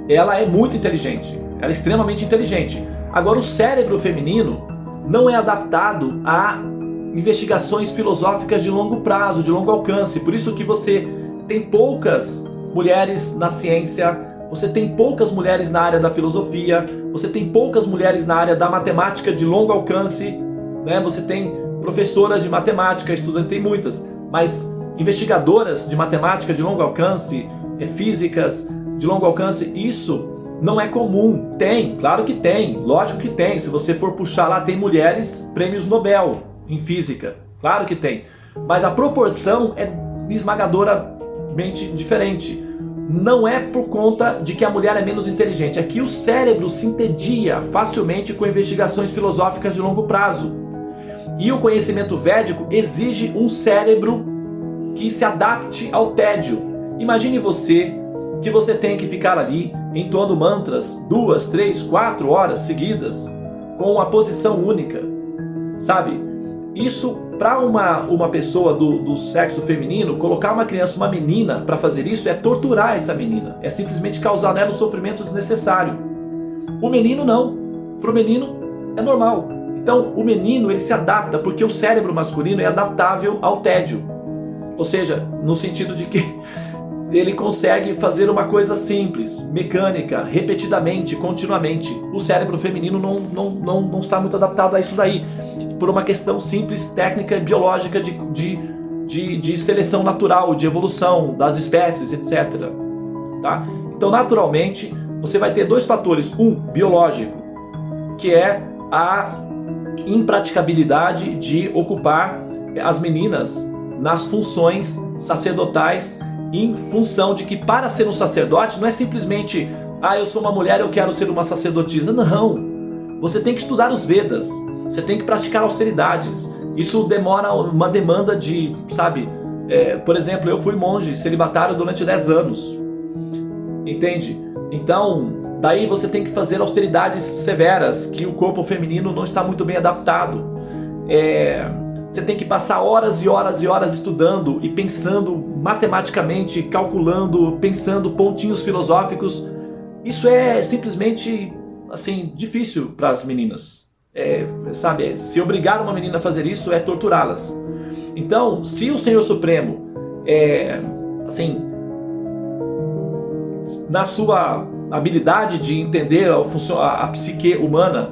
ela é muito inteligente. Ela é extremamente inteligente. Agora, o cérebro feminino não é adaptado a investigações filosóficas de longo prazo, de longo alcance. Por isso que você tem poucas mulheres na ciência, você tem poucas mulheres na área da filosofia, você tem poucas mulheres na área da matemática de longo alcance, né? Você tem professoras de matemática, estudantes, tem muitas, mas investigadoras de matemática de longo alcance, físicas de longo alcance, isso não é comum. Tem, claro que tem, lógico que tem. Se você for puxar lá, tem mulheres prêmios Nobel em física, claro que tem. Mas a proporção é esmagadoramente diferente. Não é por conta de que a mulher é menos inteligente, é que o cérebro se entedia facilmente com investigações filosóficas de longo prazo. E o conhecimento védico exige um cérebro que se adapte ao tédio. Imagine que você tem que ficar ali entoando mantras 2, 3, 4 horas seguidas com uma posição única, sabe? Isso, para uma pessoa do sexo feminino, colocar uma criança, uma menina, para fazer isso é torturar essa menina, é simplesmente causar nela um sofrimento desnecessário. O menino não, para o menino é normal. Então o menino, ele se adapta porque o cérebro masculino é adaptável ao tédio, ou seja, no sentido de que ele consegue fazer uma coisa simples, mecânica, repetidamente, continuamente. O cérebro feminino não está muito adaptado a isso daí, por uma questão simples, técnica e biológica de seleção natural, de evolução das espécies, etc. Tá? Então, naturalmente, você vai ter dois fatores. Um, biológico, que é a impraticabilidade de ocupar as meninas nas funções sacerdotais, em função de que para ser um sacerdote não é simplesmente eu sou uma mulher, eu quero ser uma sacerdotisa. Não, você tem que estudar os Vedas, você tem que praticar austeridades. Isso demora uma demanda de, sabe, por exemplo, eu fui monge celibatário durante 10 anos, entende? Então, daí você tem que fazer austeridades severas, que o corpo feminino não está muito bem adaptado. Você tem que passar horas e horas e horas estudando e pensando matematicamente, calculando, pensando pontinhos filosóficos. Isso é simplesmente, assim, difícil para as meninas. Se obrigar uma menina a fazer isso é torturá-las. Então, se o Senhor Supremo, na sua habilidade de entender a psique humana,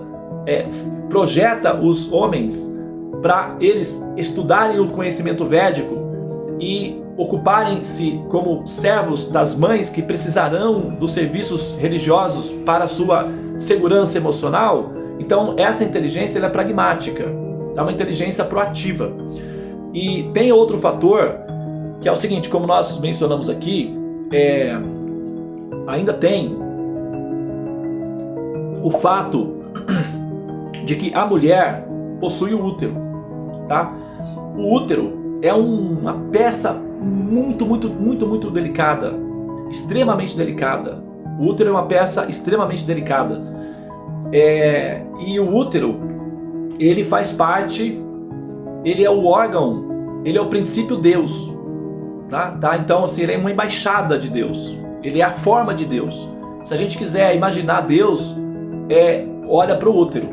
projeta os homens para eles estudarem o conhecimento védico e ocuparem-se como servos das mães que precisarão dos serviços religiosos para a sua segurança emocional. Então essa inteligência, ela é pragmática, é uma inteligência proativa. E tem outro fator, que é o seguinte, como nós mencionamos aqui, ainda tem o fato de que a mulher possui o útero, tá? O útero é uma peça muito delicada, extremamente delicada. O útero é uma peça extremamente delicada. E o útero, ele faz parte, ele é o órgão, ele é o princípio Deus, tá? Então, assim, ele é uma embaixada de Deus, ele é a forma de Deus. Se a gente quiser imaginar Deus, olha para o útero,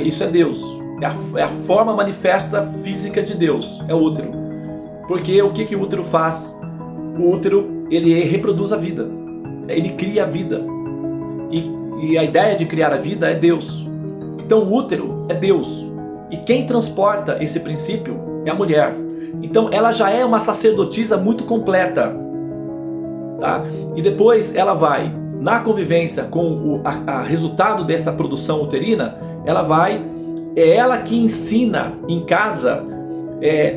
isso é Deus. É a forma manifesta física de Deus, é o útero. Porque o que o útero faz? O útero, ele reproduz a vida. ele cria a vida. E a ideia de criar a vida é Deus. Então o útero é Deus. E quem transporta esse princípio é a mulher. Então ela já é uma sacerdotisa muito completa. Tá? E depois ela vai, na convivência com o resultado dessa produção uterina, é ela que ensina em casa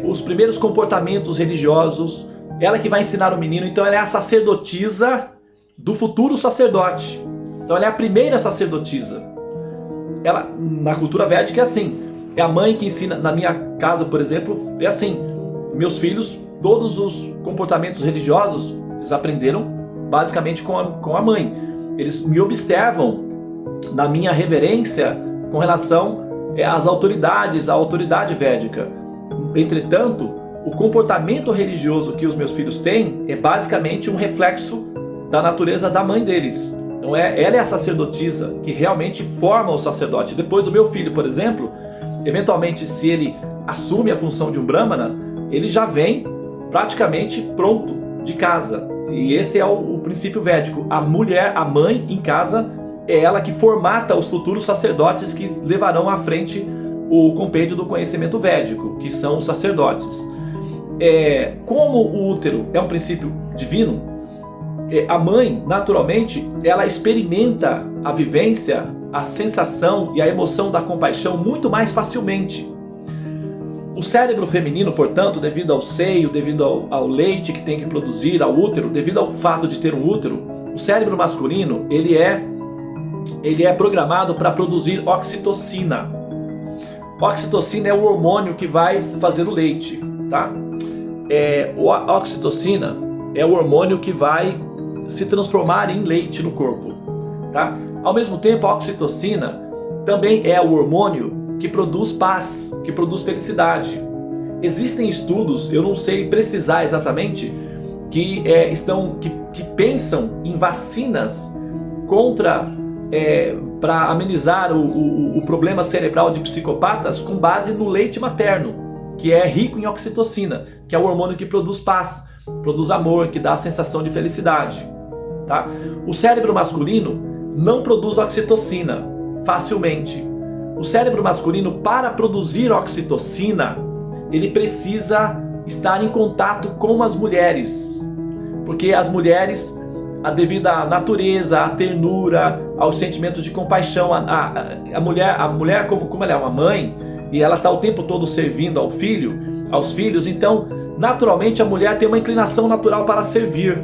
os primeiros comportamentos religiosos, ela que vai ensinar o menino. Então ela é a sacerdotisa do futuro sacerdote. Então ela é a primeira sacerdotisa. Ela, na cultura védica é assim, é a mãe que ensina. Na minha casa, por exemplo, é assim, meus filhos, todos os comportamentos religiosos, eles aprenderam basicamente com a mãe. Eles me observam na minha reverência com relação às autoridades, à autoridade védica. Entretanto, o comportamento religioso que os meus filhos têm é basicamente um reflexo da natureza da mãe deles. Então ela é a sacerdotisa que realmente forma o sacerdote. Depois o meu filho, por exemplo, eventualmente, se ele assume a função de um brahmana, ele já vem praticamente pronto de casa. E esse é o princípio védico. A mulher, a mãe em casa, é ela que formata os futuros sacerdotes que levarão à frente o compêndio do conhecimento védico, que são os sacerdotes. Como o útero é um princípio divino, a mãe, naturalmente, ela experimenta a vivência, a sensação e a emoção da compaixão muito mais facilmente. O cérebro feminino, portanto, devido ao seio, devido ao leite que tem que produzir, ao útero, devido ao fato de ter um útero, o cérebro masculino, ele é programado para produzir oxitocina. Oxitocina é o hormônio que vai fazer o leite, tá? A oxitocina é o hormônio que vai se transformar em leite no corpo, tá? Ao mesmo tempo, a oxitocina também é o hormônio que produz paz, que produz felicidade. Existem estudos, eu não sei precisar exatamente, que pensam em vacinas para amenizar o problema cerebral de psicopatas com base no leite materno, que é rico em oxitocina, que é o hormônio que produz paz, produz amor, que dá a sensação de felicidade. Tá? O cérebro masculino não produz oxitocina facilmente. O cérebro masculino, para produzir oxitocina, ele precisa estar em contato com as mulheres. Porque as mulheres, devido à natureza, à ternura, ao sentimento de compaixão, a mulher como ela é uma mãe, e ela está o tempo todo servindo aos filhos, então, naturalmente, a mulher tem uma inclinação natural para servir.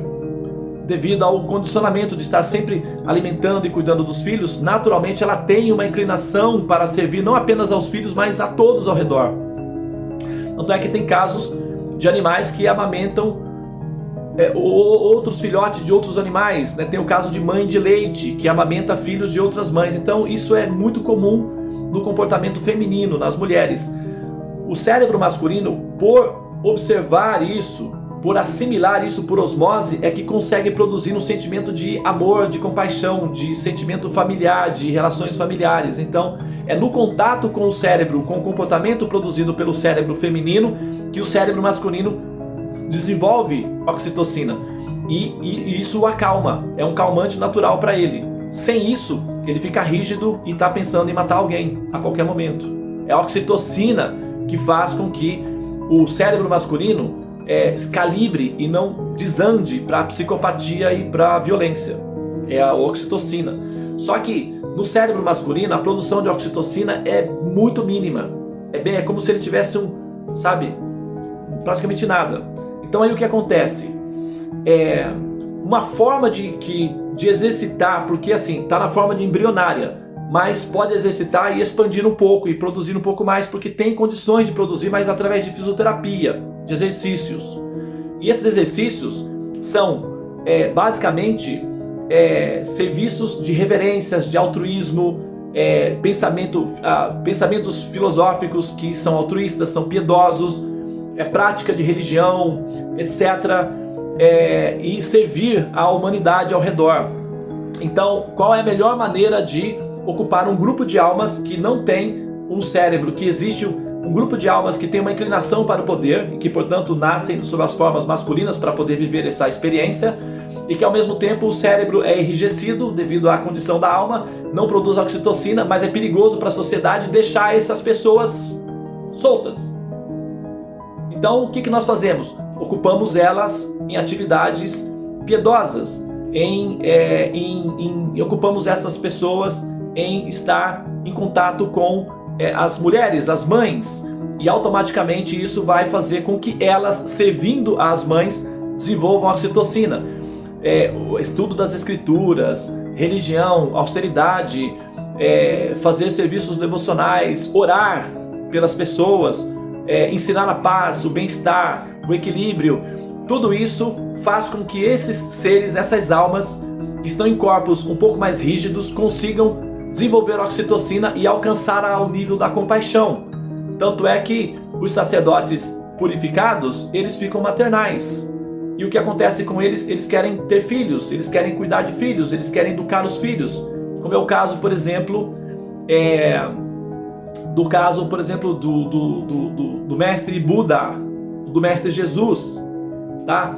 Devido ao condicionamento de estar sempre alimentando e cuidando dos filhos, naturalmente ela tem uma inclinação para servir não apenas aos filhos, mas a todos ao redor. Tanto é que tem casos de animais que amamentam outros filhotes de outros animais, né? Tem o caso de mãe de leite que amamenta filhos de outras mães. Então isso é muito comum no comportamento feminino, nas mulheres. O cérebro masculino, por observar isso, por assimilar isso por osmose, é que consegue produzir um sentimento de amor, de compaixão, de sentimento familiar, de relações familiares. Então, é no contato com o cérebro, com o comportamento produzido pelo cérebro feminino, que o cérebro masculino desenvolve oxitocina. E isso o acalma, é um calmante natural para ele. Sem isso, ele fica rígido e está pensando em matar alguém a qualquer momento. É a oxitocina que faz com que o cérebro masculino se calibre e não desande para a psicopatia e para a violência. É a oxitocina. Só que no cérebro masculino a produção de oxitocina é muito mínima. É como se ele tivesse praticamente nada. Então aí o que acontece? Uma forma de exercitar, porque assim, está na forma de embrionária, mas pode exercitar e expandir um pouco e produzir um pouco mais, porque tem condições de produzir, mas através de fisioterapia, de exercícios. E esses exercícios são basicamente serviços de reverências, de altruísmo, pensamentos filosóficos que são altruístas, são piedosos, prática de religião, etc. E servir à humanidade ao redor. Então, qual é a melhor maneira de ocupar um grupo de almas que não tem um cérebro, que existe um grupo de almas que tem uma inclinação para o poder e que, portanto, nascem sob as formas masculinas para poder viver essa experiência, e que ao mesmo tempo o cérebro é enrijecido devido à condição da alma, não produz oxitocina, mas é perigoso para a sociedade deixar essas pessoas soltas. Então o que nós fazemos? Ocupamos elas em atividades piedosas, ocupamos essas pessoas em estar em contato com as mulheres, as mães, e automaticamente isso vai fazer com que elas, servindo às mães, desenvolvam oxitocina. O estudo das escrituras, religião, austeridade, fazer serviços devocionais, orar pelas pessoas, ensinar a paz, o bem-estar, o equilíbrio, tudo isso faz com que esses seres, essas almas que estão em corpos um pouco mais rígidos, consigam desenvolver oxitocina e alcançar ao nível da compaixão. Tanto é que os sacerdotes purificados, eles ficam maternais. E o que acontece com eles? Eles querem ter filhos, eles querem cuidar de filhos, eles querem educar os filhos. Como é o caso, por exemplo, do mestre Buda, do mestre Jesus, tá?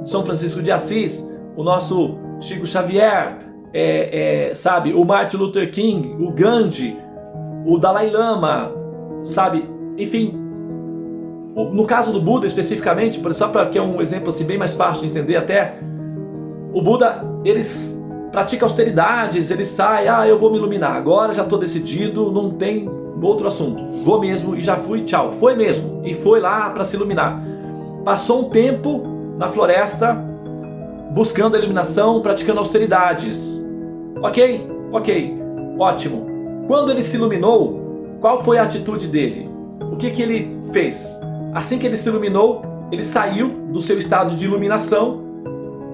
São Francisco de Assis, o nosso Chico Xavier, sabe? O Martin Luther King, o Gandhi, o Dalai Lama, sabe? Enfim, no caso do Buda especificamente, só para que é um exemplo assim, bem mais fácil de entender até, o Buda, eles praticam austeridades, ele sai, eu vou me iluminar, agora já estou decidido, não tem outro assunto, vou mesmo e já fui, tchau, foi mesmo, e foi lá para se iluminar. Passou um tempo na floresta, buscando a iluminação, praticando austeridades. Ok, ótimo. Quando ele se iluminou, qual foi a atitude dele? O que ele fez? Assim que ele se iluminou, ele saiu do seu estado de iluminação,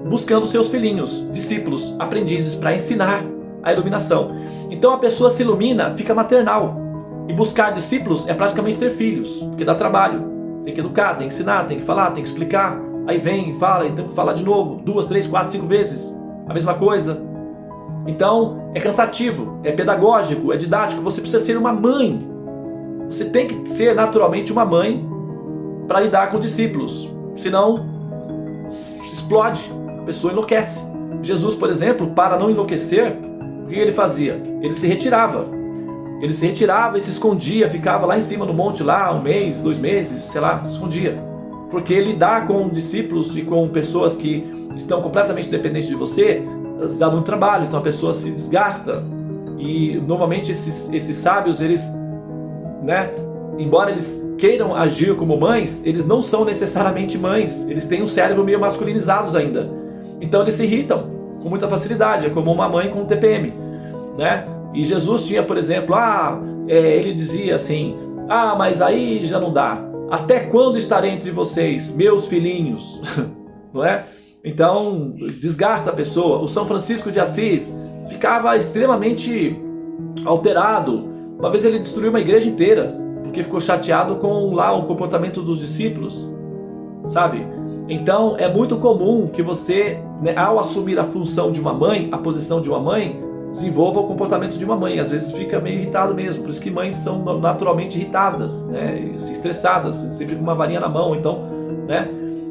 buscando seus filhinhos, discípulos, aprendizes, para ensinar a iluminação. Então a pessoa se ilumina, fica maternal. E buscar discípulos é praticamente ter filhos, porque dá trabalho. Tem que educar, tem que ensinar, tem que falar, tem que explicar. Aí vem, fala, e tem que falar de novo, 2, 3, 4, 5 vezes, a mesma coisa. Então é cansativo, é pedagógico, é didático, você precisa ser uma mãe. Você tem que ser naturalmente uma mãe para lidar com discípulos, senão explode, a pessoa enlouquece. Jesus, por exemplo, para não enlouquecer, o que ele fazia? Ele se retirava e se escondia, ficava lá em cima no monte, lá 1 mês, 2 meses, sei lá, escondia. Porque lidar com discípulos e com pessoas que estão completamente dependentes de você dá muito trabalho, então a pessoa se desgasta. E normalmente esses sábios, eles, embora eles queiram agir como mães, eles não são necessariamente mães, eles têm um cérebro meio masculinizados ainda. Então eles se irritam com muita facilidade, é como uma mãe com TPM, E Jesus tinha, por exemplo, ele dizia assim, mas aí já não dá. Até quando estarei entre vocês, meus filhinhos? Não é? Então, desgasta a pessoa. O São Francisco de Assis ficava extremamente alterado. Uma vez ele destruiu uma igreja inteira, porque ficou chateado com o comportamento dos discípulos, sabe? Então, é muito comum que você, ao assumir a função de uma mãe, a posição de uma mãe, desenvolva o comportamento de uma mãe. Às vezes fica meio irritado mesmo. Por isso que mães são naturalmente irritadas, estressadas, sempre com uma varinha na mão, então,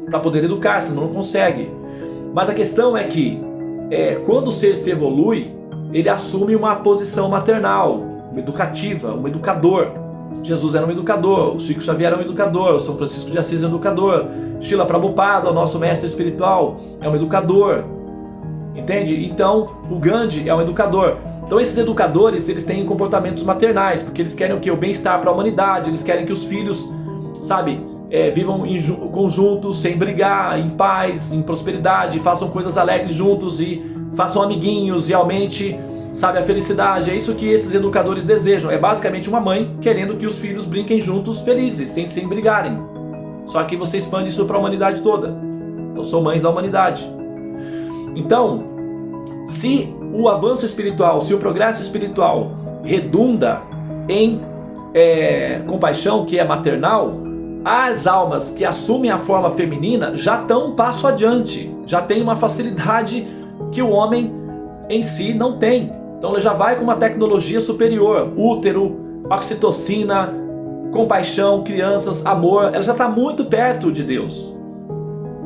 para poder educar, senão não consegue. Mas a questão é que quando o ser se evolui, ele assume uma posição maternal, uma educativa, um educador. Jesus era um educador, o Chico Xavier era um educador, o São Francisco de Assis é um educador, Srila Prabhupada, o nosso mestre espiritual, é um educador. Entende? Então, o Gandhi é um educador. Então, esses educadores, eles têm comportamentos maternais, porque eles querem o quê? O bem-estar para a humanidade, eles querem que os filhos, vivam conjuntos, sem brigar, em paz, em prosperidade, façam coisas alegres juntos e façam amiguinhos e aumente, a felicidade. É isso que esses educadores desejam. É basicamente uma mãe querendo que os filhos brinquem juntos, felizes, sem brigarem. Só que você expande isso para a humanidade toda. Então, são mães da humanidade. Então, se o avanço espiritual, se o progresso espiritual redunda em compaixão, que é maternal, as almas que assumem a forma feminina já estão um passo adiante, já tem uma facilidade que o homem em si não tem. Então ele já vai com uma tecnologia superior, útero, oxitocina, compaixão, crianças, amor, ela já está muito perto de Deus.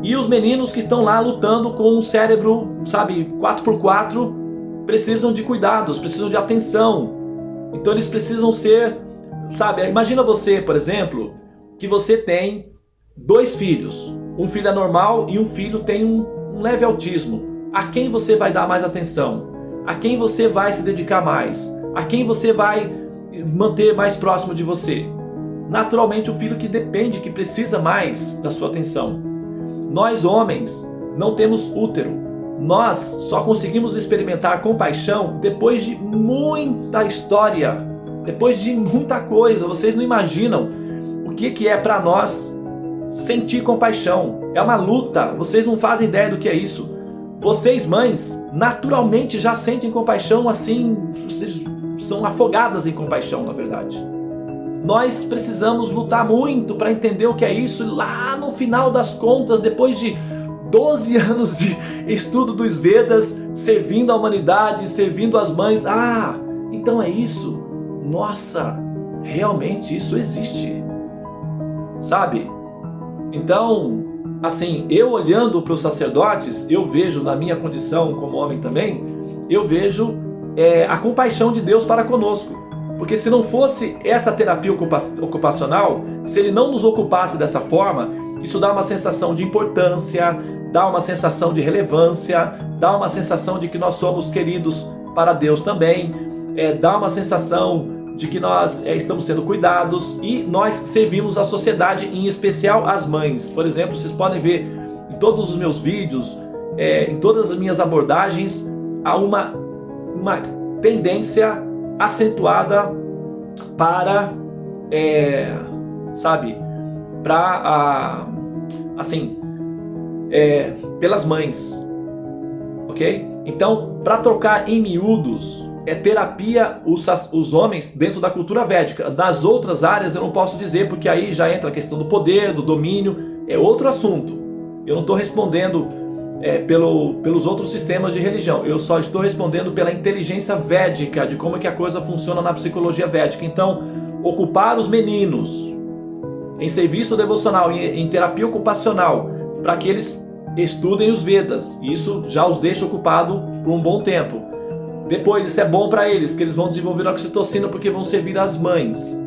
E os meninos que estão lá lutando com o cérebro, sabe, 4x4, precisam de cuidados, precisam de atenção. Então eles precisam ser, sabe, imagina você, por exemplo, que você tem 2 filhos. Um filho é normal e um filho tem um leve autismo. A quem você vai dar mais atenção? A quem você vai se dedicar mais? A quem você vai manter mais próximo de você? Naturalmente o filho que depende, que precisa mais da sua atenção. Nós homens não temos útero. Nós só conseguimos experimentar compaixão depois de muita história, depois de muita coisa. Vocês não imaginam o que é para nós sentir compaixão. É uma luta, vocês não fazem ideia do que é isso. Vocês, mães, naturalmente já sentem compaixão assim, vocês são afogadas em compaixão, na verdade. Nós precisamos lutar muito para entender o que é isso. E lá no final das contas, depois de 12 anos de estudo dos Vedas, servindo a humanidade, servindo as mães, então é isso. Nossa, realmente isso existe, sabe? Então, assim, eu olhando para os sacerdotes, eu vejo na minha condição como homem também, eu vejo a compaixão de Deus para conosco. Porque se não fosse essa terapia ocupacional, se ele não nos ocupasse dessa forma, isso dá uma sensação de importância, dá uma sensação de relevância, dá uma sensação de que nós somos queridos para Deus também, dá uma sensação de que nós estamos sendo cuidados e nós servimos a sociedade, em especial as mães. Por exemplo, vocês podem ver em todos os meus vídeos, em todas as minhas abordagens, há uma tendência acentuada para, pelas mães, ok? Então, para trocar em miúdos, é terapia os homens dentro da cultura védica. Das outras áreas eu não posso dizer, porque aí já entra a questão do poder, do domínio, é outro assunto. Eu não estou respondendo pelos outros sistemas de religião, eu só estou respondendo pela inteligência védica, de como é que a coisa funciona na psicologia védica. Então, ocupar os meninos em serviço devocional, em terapia ocupacional, para que eles estudem os Vedas, isso já os deixa ocupado por um bom tempo. Depois, isso é bom para eles, que eles vão desenvolver oxitocina porque vão servir as mães.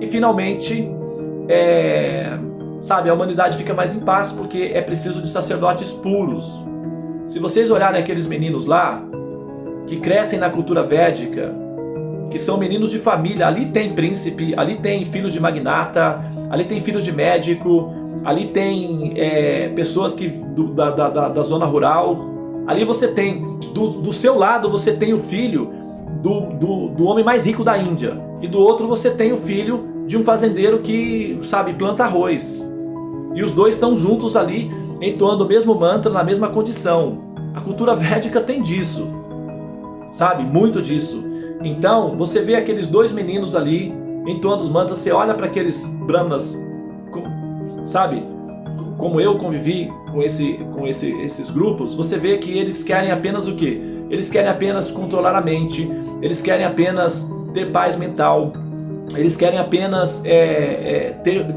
E finalmente, a humanidade fica mais em paz porque é preciso de sacerdotes puros. Se vocês olharem aqueles meninos lá, que crescem na cultura védica, que são meninos de família, ali tem príncipe, ali tem filhos de magnata, ali tem filhos de médico, ali tem pessoas da zona rural, ali você tem, do seu lado você tem o filho do homem mais rico da Índia, e do outro você tem o filho de um fazendeiro que, planta arroz. E os dois estão juntos ali, entoando o mesmo mantra, na mesma condição. A cultura védica tem disso, muito disso. Então, você vê aqueles 2 meninos ali, entoando os mantras, você olha para aqueles brahmanas, como eu convivi com esses grupos, você vê que eles querem apenas o quê? Eles querem apenas controlar a mente, eles querem apenas ter paz mental, eles querem apenas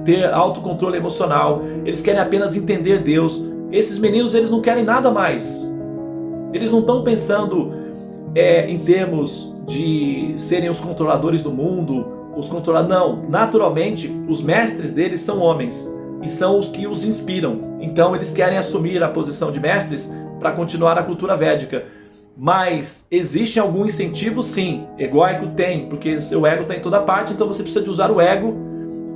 ter autocontrole emocional, eles querem apenas entender Deus. Esses meninos, eles não querem nada mais. Eles não estão pensando em termos de serem os controladores do mundo, não, naturalmente os mestres deles são homens e são os que os inspiram. Então eles querem assumir a posição de mestres para continuar a cultura védica. Mas existe algum incentivo? Sim, egóico tem, porque seu ego está em toda parte, então você precisa de usar o ego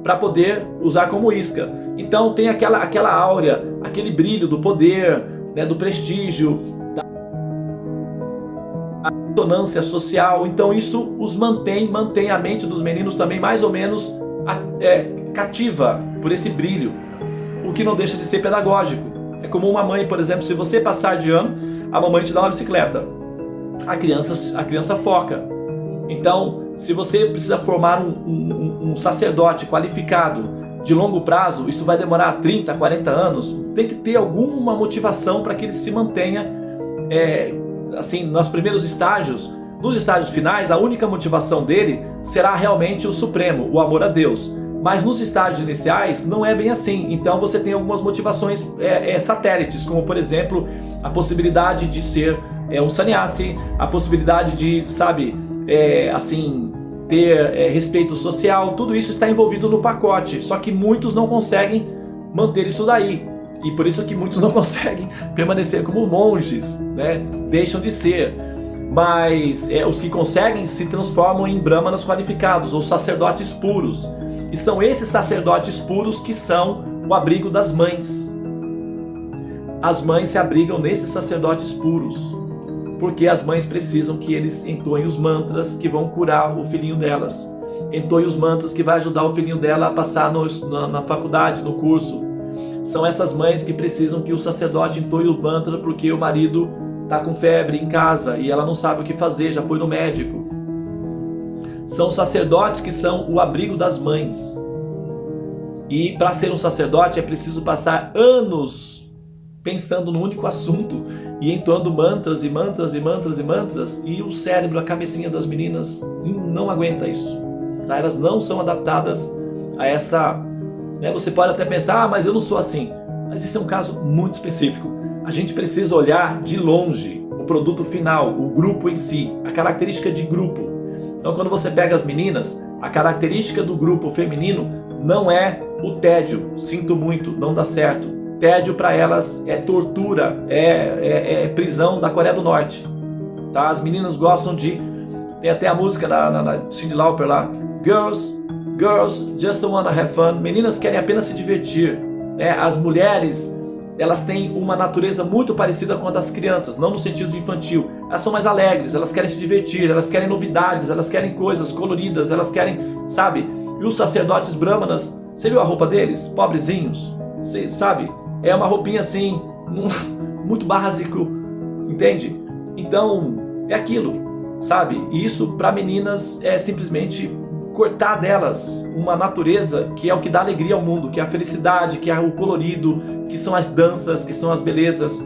para poder usar como isca. Então tem aquela áurea, aquele brilho do poder, do prestígio, da dissonância social. Então isso os mantém a mente dos meninos também mais ou menos cativa por esse brilho, o que não deixa de ser pedagógico. É como uma mãe, por exemplo, se você passar de ano, a mamãe te dá uma bicicleta, a criança foca. Então, se você precisa formar um sacerdote qualificado de longo prazo, isso vai demorar 30, 40 anos, tem que ter alguma motivação para que ele se mantenha, nos primeiros estágios. Nos estágios finais, a única motivação dele será realmente o supremo, o amor a Deus. Mas nos estágios iniciais não é bem assim. Então você tem algumas motivações satélites, como por exemplo a possibilidade de ser um sannyasi, a possibilidade de, sabe, assim, ter respeito social. Tudo isso está envolvido no pacote, só que muitos não conseguem manter isso daí. E por isso que muitos não conseguem permanecer como monges, né? Deixam de ser. Mas os que conseguem se transformam em brahmanas qualificados, ou sacerdotes puros. E são esses sacerdotes puros que são o abrigo das mães. As mães se abrigam nesses sacerdotes puros, porque as mães precisam que eles entoem os mantras que vão curar o filhinho delas. Entoem os mantras que vai ajudar o filhinho dela a passar na faculdade, no curso. São essas mães que precisam que o sacerdote entoie o mantra porque o marido está com febre em casa e ela não sabe o que fazer, já foi no médico. São os sacerdotes que são o abrigo das mães. E para ser um sacerdote é preciso passar anos pensando no único assunto e entoando mantras e mantras e mantras e mantras, e o cérebro, a cabecinha das meninas não aguenta isso. Tá? Elas não são adaptadas a essa... Você pode até pensar, mas eu não sou assim. Mas isso é um caso muito específico. A gente precisa olhar de longe o produto final, o grupo em si, a característica de grupo. Então quando você pega as meninas, a característica do grupo feminino não é o tédio. Sinto muito, não dá certo. Tédio para elas é tortura, é prisão da Coreia do Norte. Tá? As meninas gostam de... Tem até a música da Cyndi Lauper lá. Girls just wanna have fun. Meninas querem apenas se divertir. As mulheres, elas têm uma natureza muito parecida com a das crianças, não no sentido de infantil. Elas são mais alegres, elas querem se divertir, elas querem novidades, elas querem coisas coloridas, elas querem, sabe? E os sacerdotes brahmanas, você viu a roupa deles? Pobrezinhos, sabe? É uma roupinha assim, muito básico, entende? Então, é aquilo, sabe? E isso para meninas é simplesmente cortar delas uma natureza que é o que dá alegria ao mundo, que é a felicidade, que é o colorido, que são as danças, que são as belezas.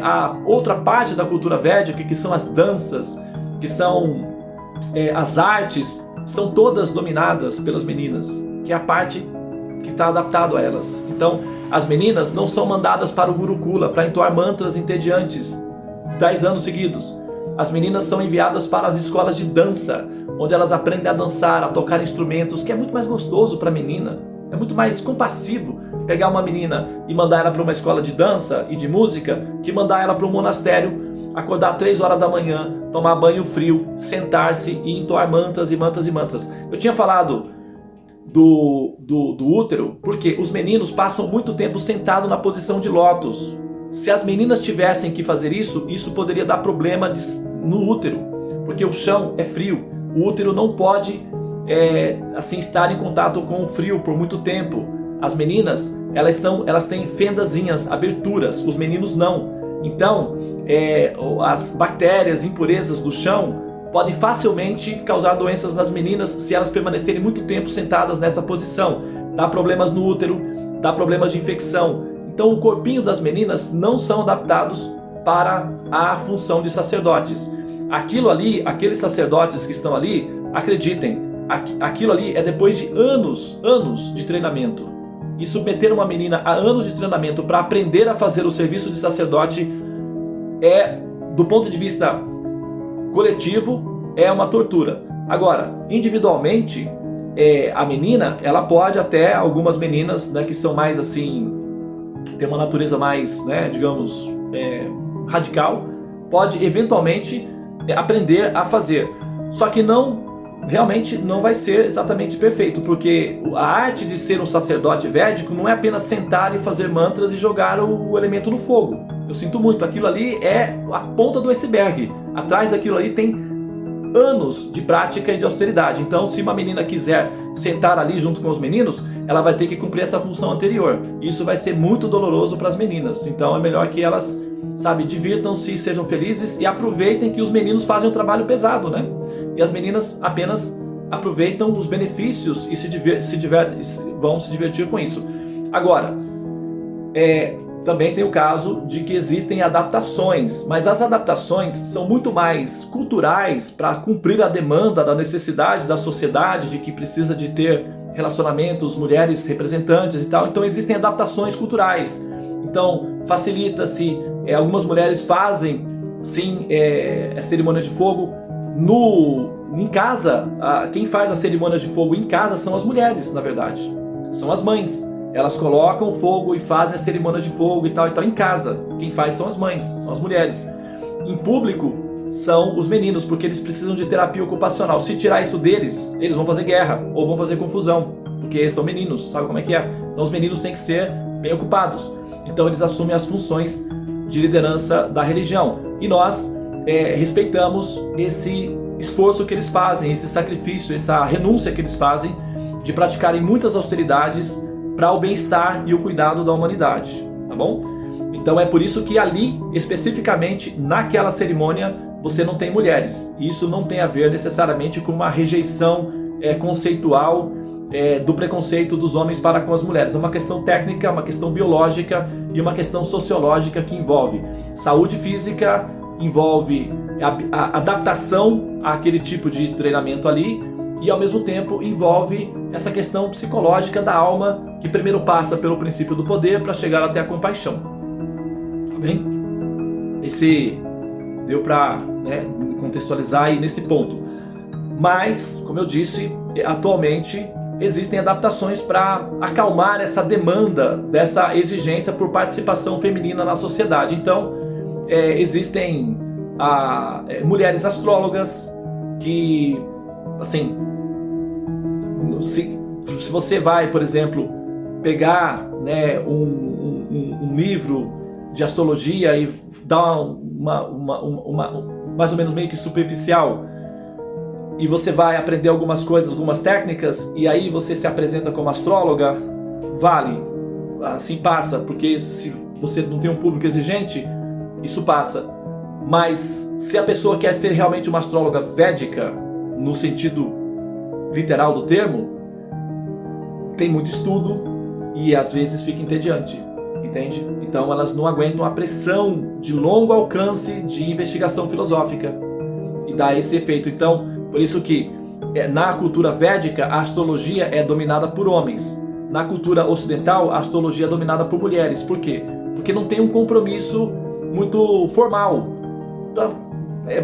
A outra parte da cultura védica, que são as danças, que são as artes, são todas dominadas pelas meninas, que é a parte que está adaptado a elas. Então, as meninas não são mandadas para o Gurukula para entoar mantras entediantes 10 anos seguidos. As meninas são enviadas para as escolas de dança, onde elas aprendem a dançar, a tocar instrumentos, que é muito mais gostoso para a menina. É muito mais compassivo pegar uma menina e mandar ela para uma escola de dança e de música que mandar ela para um monastério, acordar 3 horas da manhã, tomar banho frio, sentar-se e entoar mantras e mantras e mantras. Eu tinha falado do útero porque os meninos passam muito tempo sentados na posição de lótus. Se as meninas tivessem que fazer isso, isso poderia dar problema no útero, porque o chão é frio. O útero não pode assim estar em contato com o frio por muito tempo. As meninas, elas têm fendazinhas, aberturas, os meninos não. Então, as bactérias, impurezas do chão podem facilmente causar doenças nas meninas se elas permanecerem muito tempo sentadas nessa posição. Dá problemas no útero, dá problemas de infecção. Então o corpinho das meninas não são adaptados para a função de sacerdotes. Aquilo ali, aqueles sacerdotes que estão ali, acreditem, aquilo ali é depois de anos de treinamento. E submeter uma menina a anos de treinamento para aprender a fazer o serviço de sacerdote do ponto de vista coletivo, é uma tortura. Agora, individualmente, a menina, ela pode até, algumas meninas, né, que são mais assim, tem uma natureza mais, né, digamos, radical, pode eventualmente aprender a fazer. Só que realmente não vai ser exatamente perfeito, porque a arte de ser um sacerdote védico não é apenas sentar e fazer mantras e jogar o elemento no fogo. Eu sinto muito, aquilo ali é a ponta do iceberg. Atrás daquilo ali tem anos de prática e de austeridade. Então, se uma menina quiser sentar ali junto com os meninos, ela vai ter que cumprir essa função anterior. Isso vai ser muito doloroso para as meninas. Então, é melhor que elas, divirtam-se, sejam felizes e aproveitem que os meninos fazem um trabalho pesado, né? E as meninas apenas aproveitam os benefícios e vão se divertir com isso. Agora, também tem o caso de que existem adaptações, mas as adaptações são muito mais culturais para cumprir a demanda da necessidade da sociedade, de que precisa de ter relacionamentos, mulheres representantes e tal. Então existem adaptações culturais. Então facilita-se, algumas mulheres fazem sim as cerimônias de fogo em casa. Quem faz as cerimônias de fogo em casa são as mulheres, na verdade, são as mães. Elas colocam o fogo e fazem as cerimônias de fogo e tal em casa. Quem faz são as mães, são as mulheres. Em público são os meninos, porque eles precisam de terapia ocupacional. Se tirar isso deles, eles vão fazer guerra ou vão fazer confusão, porque são meninos, sabe como é que é? Então os meninos têm que ser bem ocupados. Então eles assumem as funções de liderança da religião. E nós respeitamos esse esforço que eles fazem, esse sacrifício, essa renúncia que eles fazem de praticarem muitas austeridades para o bem-estar e o cuidado da humanidade, tá bom? Então é por isso que ali, especificamente naquela cerimônia, você não tem mulheres. E isso não tem a ver necessariamente com uma rejeição conceitual do preconceito dos homens para com as mulheres. É uma questão técnica, uma questão biológica e uma questão sociológica que envolve saúde física, envolve a adaptação àquele tipo de treinamento ali e ao mesmo tempo envolve essa questão psicológica da alma que primeiro passa pelo princípio do poder para chegar até a compaixão. Tá bem? Esse deu para contextualizar aí nesse ponto. Mas, como eu disse, atualmente existem adaptações para acalmar essa demanda, dessa exigência por participação feminina na sociedade. Então, existem mulheres astrólogas que, assim, se você vai, por exemplo, pegar um livro de astrologia e dar uma mais ou menos meio que superficial, e você vai aprender algumas coisas, algumas técnicas, e aí você se apresenta como astróloga, vale, assim passa, porque se você não tem um público exigente, isso passa. Mas se a pessoa quer ser realmente uma astróloga védica, no sentido literal do termo, tem muito estudo e às vezes fica entediante, entende? Então elas não aguentam a pressão de longo alcance de investigação filosófica e dá esse efeito. Então, por isso que na cultura védica a astrologia é dominada por homens. Na cultura ocidental a astrologia é dominada por mulheres. Por quê? Porque não tem um compromisso muito formal. Então,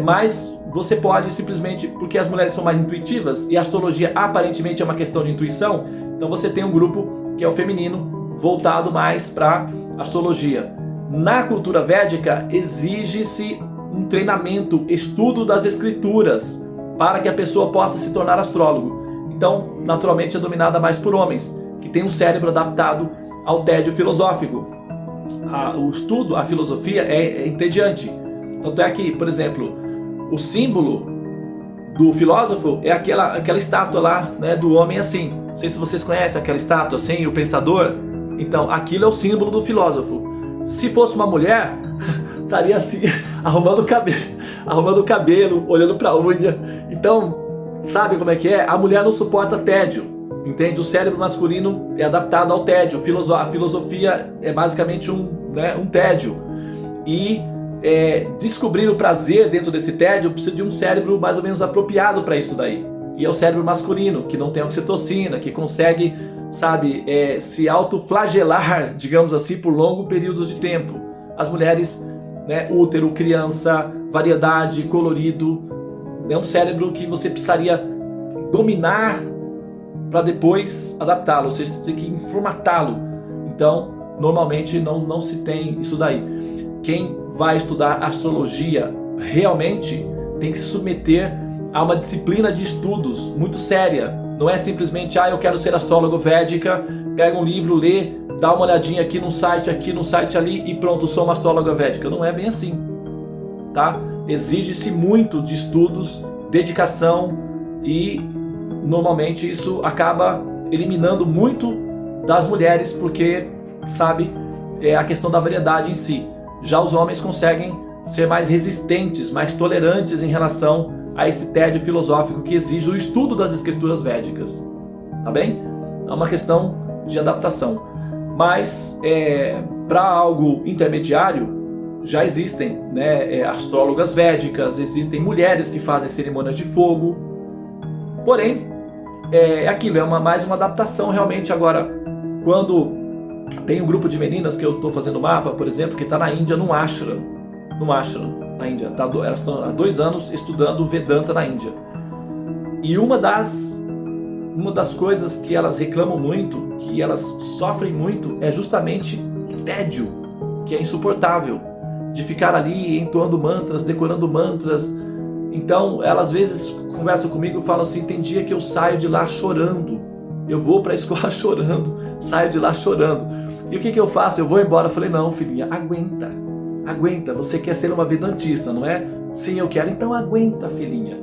mas você pode simplesmente, porque as mulheres são mais intuitivas e a astrologia aparentemente é uma questão de intuição, então você tem um grupo que é o feminino voltado mais para astrologia. Na cultura védica exige-se um treinamento, estudo das escrituras para que a pessoa possa se tornar astrólogo. Então, naturalmente é dominada mais por homens, que têm um cérebro adaptado ao tédio filosófico. O estudo, a filosofia é entediante. Tanto é que, por exemplo, o símbolo do filósofo é aquela estátua lá, do homem assim. Não sei se vocês conhecem aquela estátua assim, o pensador. Então, aquilo é o símbolo do filósofo. Se fosse uma mulher, estaria assim, arrumando o cabelo, olhando para a unha. Então, sabe como é que é? A mulher não suporta tédio, entende? O cérebro masculino é adaptado ao tédio. A filosofia é basicamente um tédio. E descobrir o prazer dentro desse tédio precisa de um cérebro mais ou menos apropriado para isso daí. E é o cérebro masculino, que não tem oxitocina, que consegue, se autoflagelar, digamos assim, por longos períodos de tempo. As mulheres, útero, criança, variedade, colorido, é um cérebro que você precisaria dominar para depois adaptá-lo, ou seja, você tem que formatá-lo. Então, normalmente não se tem isso daí. Quem vai estudar astrologia realmente tem que se submeter a uma disciplina de estudos muito séria. Não é simplesmente, eu quero ser astrólogo védica, pega um livro, lê, dá uma olhadinha aqui num site ali e pronto, sou uma astróloga védica. Não é bem assim, tá? Exige-se muito de estudos, dedicação e normalmente isso acaba eliminando muito das mulheres porque, é a questão da variedade em si. Já os homens conseguem ser mais resistentes, mais tolerantes em relação a esse tédio filosófico que exige o estudo das escrituras védicas. Tá bem? É uma questão de adaptação. Mas, para algo intermediário, já existem astrólogas védicas, existem mulheres que fazem cerimônias de fogo. Porém, é aquilo, é mais uma adaptação realmente. Agora, quando tem um grupo de meninas que eu estou fazendo mapa, por exemplo, que está na Índia, no ashram, na Índia, elas estão há 2 anos estudando Vedanta na Índia. E uma das coisas que elas reclamam muito, que elas sofrem muito, é justamente o tédio, que é insuportável, de ficar ali entoando mantras, decorando mantras. Então, elas às vezes conversam comigo e falam assim: tem dia que eu saio de lá chorando, eu vou para a escola chorando, saio de lá chorando. E o que eu faço? Eu vou embora. Eu falei: não, filhinha, aguenta, você quer ser uma vedantista, não é? Sim, eu quero. Então aguenta, filhinha.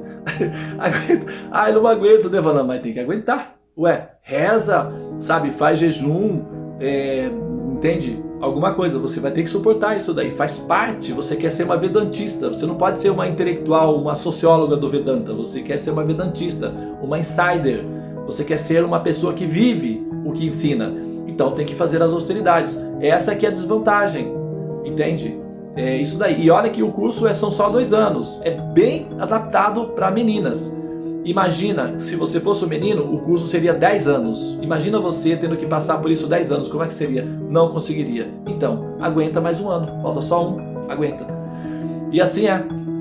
Aguenta. Ah, eu não aguento, Devana, mas tem que aguentar. Ué, reza, sabe, faz jejum, entende? Alguma coisa, você vai ter que suportar isso daí, faz parte. Você quer ser uma vedantista, você não pode ser uma intelectual, uma socióloga do Vedanta, você quer ser uma vedantista, uma insider, você quer ser uma pessoa que vive o que ensina. Então tem que fazer as austeridades. Essa aqui é a desvantagem, entende? É isso daí. E olha que o curso são só 2 anos, é bem adaptado para meninas. Imagina, se você fosse um menino, o curso seria 10 anos. Imagina você tendo que passar por isso 10 anos, como é que seria? Não conseguiria. Então, aguenta mais 1 ano, falta só 1, aguenta. E assim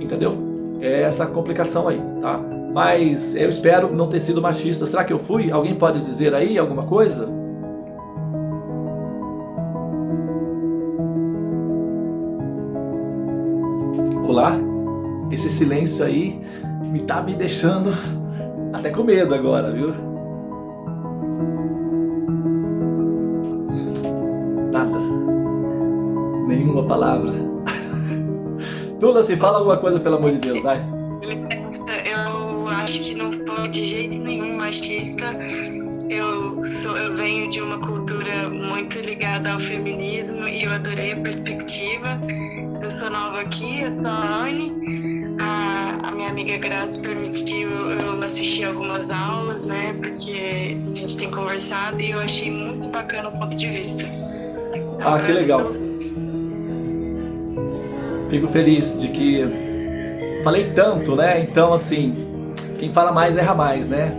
entendeu? É essa complicação aí, tá? Mas eu espero não ter sido machista. Será que eu fui? Alguém pode dizer aí alguma coisa? Olá? Esse silêncio aí tá me deixando até com medo agora, viu? Nada. Nenhuma palavra. Tula, se fala alguma coisa, pelo amor de Deus, vai. Eu acho que não foi de jeito nenhum machista. Eu venho de uma cultura muito ligada ao feminismo e eu adorei a perspectiva. Eu sou nova aqui, eu sou a Anne. A minha amiga Grazi permitiu eu assistir algumas aulas, né? Porque a gente tem conversado e eu achei muito bacana o ponto de vista. Então, que legal. Fico feliz de que falei tanto, né? Então, assim, quem fala mais erra mais, né?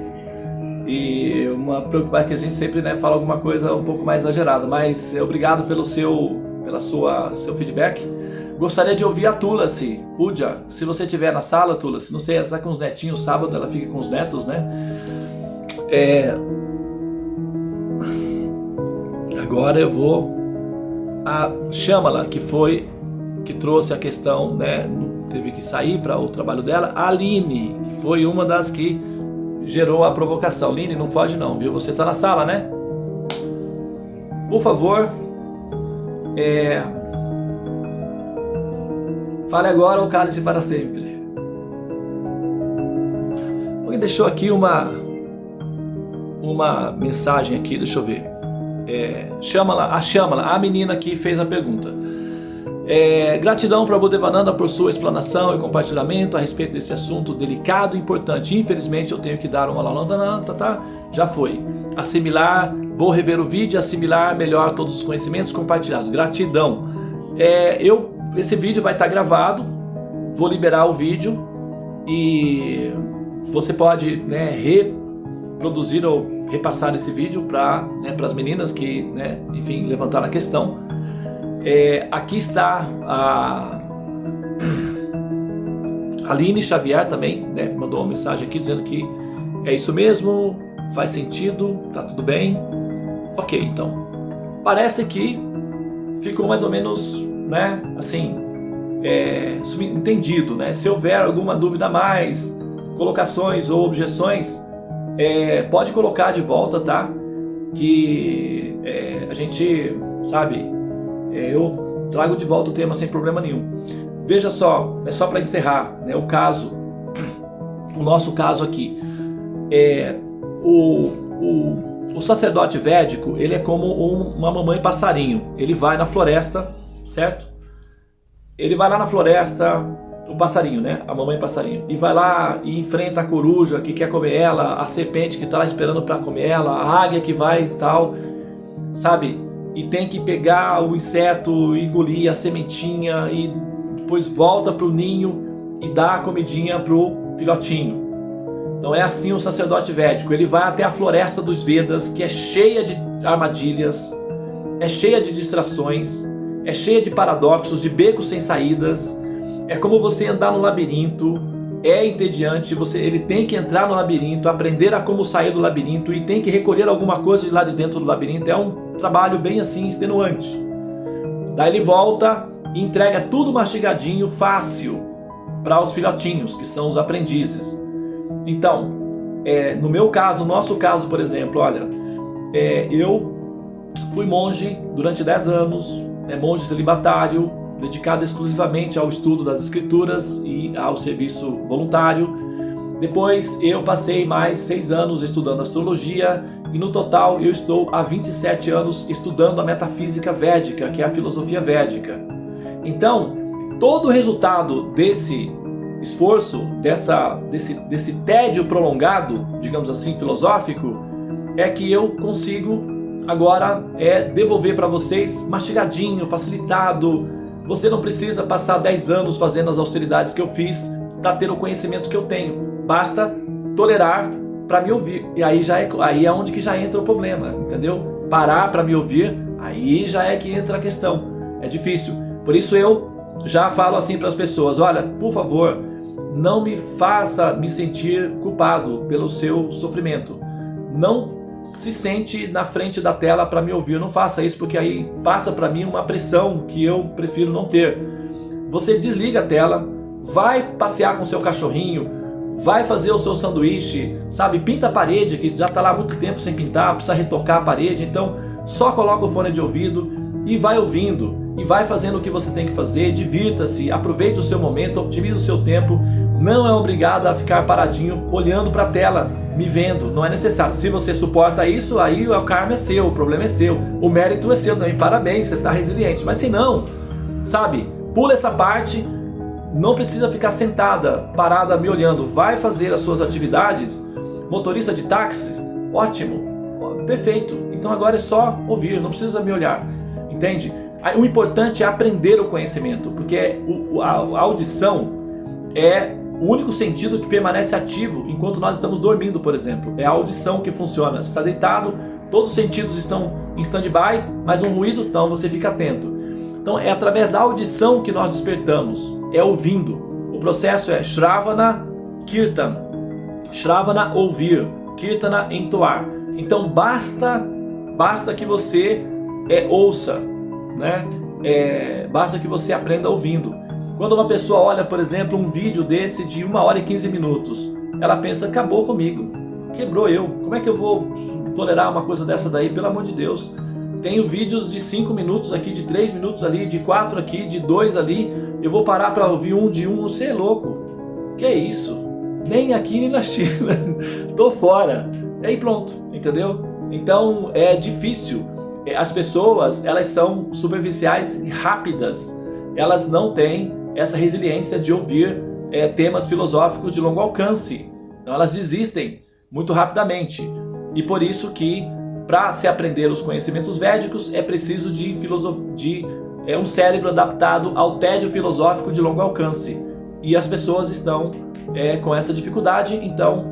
E uma preocupação é que a gente sempre, né, fala alguma coisa um pouco mais exagerada. Mas obrigado pelo seu feedback. Gostaria de ouvir a Tulasi, Puja, se você estiver na sala, Tulasi, não sei, ela está com os netinhos, sábado ela fica com os netos, né? Agora eu vou a Shamala, que trouxe a questão, né? Teve que sair para o trabalho dela. A Aline, que foi uma das que gerou a provocação. Aline, não foge não, viu? Você está na sala, né? Por favor, fale agora ou cale-se para sempre. Alguém deixou aqui uma mensagem aqui, deixa eu ver. Shamala, a menina que fez a pergunta. Gratidão para Budevananda por sua explanação e compartilhamento a respeito desse assunto delicado e importante. Infelizmente eu tenho que dar uma aula, já foi. Assimilar, vou rever o vídeo e assimilar melhor todos os conhecimentos compartilhados. Gratidão. Esse vídeo vai estar gravado, vou liberar o vídeo e você pode, né, reproduzir ou repassar esse vídeo para as meninas que, né, enfim, levantaram a questão. Aqui está a Aline Xavier também, né, mandou uma mensagem aqui dizendo que é isso mesmo, faz sentido, tá tudo bem. Ok, então, parece que ficou mais ou menos, né, assim, subentendido, né? Se houver alguma dúvida a mais, colocações ou objeções, pode colocar de volta, tá? Que a gente, sabe, eu trago de volta o tema sem problema nenhum. Veja só, só para encerrar, né, o nosso caso aqui, o sacerdote védico, ele é como uma mamãe passarinho. Ele vai na floresta, certo? Ele vai lá na floresta, o passarinho, né? A mamãe passarinho. E vai lá e enfrenta a coruja que quer comer ela, a serpente que está lá esperando para comer ela, a águia que vai e tal, sabe? E tem que pegar o inseto, engolir a sementinha e depois volta pro ninho e dá a comidinha pro filhotinho. Então é assim o sacerdote védico, ele vai até a floresta dos Vedas, que é cheia de armadilhas, é cheia de distrações, é cheia de paradoxos, de becos sem saídas. É como você andar no labirinto, é entediante, ele tem que entrar no labirinto, aprender a como sair do labirinto e tem que recolher alguma coisa de lá de dentro do labirinto. É um trabalho bem assim, extenuante. Daí ele volta e entrega tudo mastigadinho, fácil, para os filhotinhos, que são os aprendizes. Então, no meu caso, no nosso caso, por exemplo, olha, eu fui monge durante 10 anos, monge celibatário, dedicado exclusivamente ao estudo das escrituras e ao serviço voluntário. Depois eu passei mais 6 anos estudando astrologia e no total eu estou há 27 anos estudando a metafísica védica, que é a filosofia védica. Então, todo o resultado desse esforço, desse tédio prolongado, digamos assim, filosófico, é que eu consigo agora devolver para vocês mastigadinho, facilitado. Você não precisa passar 10 anos fazendo as austeridades que eu fiz para ter o conhecimento que eu tenho. Basta tolerar para me ouvir. E aí é onde que já entra o problema, entendeu? Parar para me ouvir, aí já é que entra a questão. É difícil. Por isso eu já falo assim para as pessoas: olha, por favor, não me faça me sentir culpado pelo seu sofrimento. Não se sente na frente da tela para me ouvir. Não faça isso, porque aí passa para mim uma pressão que eu prefiro não ter. Você desliga a tela, vai passear com seu cachorrinho, vai fazer o seu sanduíche, sabe? Pinta a parede, que já está lá há muito tempo sem pintar, precisa retocar a parede. Então só coloca o fone de ouvido e vai ouvindo, e vai fazendo o que você tem que fazer. Divirta-se, aproveite o seu momento, otimize o seu tempo. Não é obrigado a ficar paradinho olhando para a tela, me vendo, não é necessário. Se você suporta isso, aí o karma é seu, o problema é seu, o mérito é seu também, parabéns, você está resiliente. Mas se não, sabe, pula essa parte, não precisa ficar sentada, parada, me olhando. Vai fazer as suas atividades. Motorista de táxi, ótimo, perfeito. Então agora é só ouvir, não precisa me olhar, entende? O importante é aprender o conhecimento, porque a audição é o único sentido que permanece ativo enquanto nós estamos dormindo, por exemplo. É a audição que funciona. Você está deitado, todos os sentidos estão em stand-by, mas um ruído, então você fica atento. Então é através da audição que nós despertamos, é ouvindo. O processo é Shravana, Kirtan. Shravana, ouvir. Kirtana, entoar. Então basta que você ouça, né? Basta que você aprenda ouvindo. Quando uma pessoa olha, por exemplo, um vídeo desse de 1 hora e 15 minutos, ela pensa: acabou comigo, quebrou eu, como é que eu vou tolerar uma coisa dessa daí? Pelo amor de Deus. Tenho vídeos de 5 minutos aqui, de 3 minutos ali, de 4 aqui, de 2 ali, eu vou parar para ouvir um de um? Você é louco, que é isso? Nem aqui nem na China, tô fora. E aí pronto, entendeu? Então é difícil. As pessoas, elas são superficiais e rápidas, elas não têm essa resiliência de ouvir temas filosóficos de longo alcance. Então elas desistem muito rapidamente. E por isso que, para se aprender os conhecimentos védicos, é preciso de um cérebro adaptado ao tédio filosófico de longo alcance. E as pessoas estão com essa dificuldade. Então,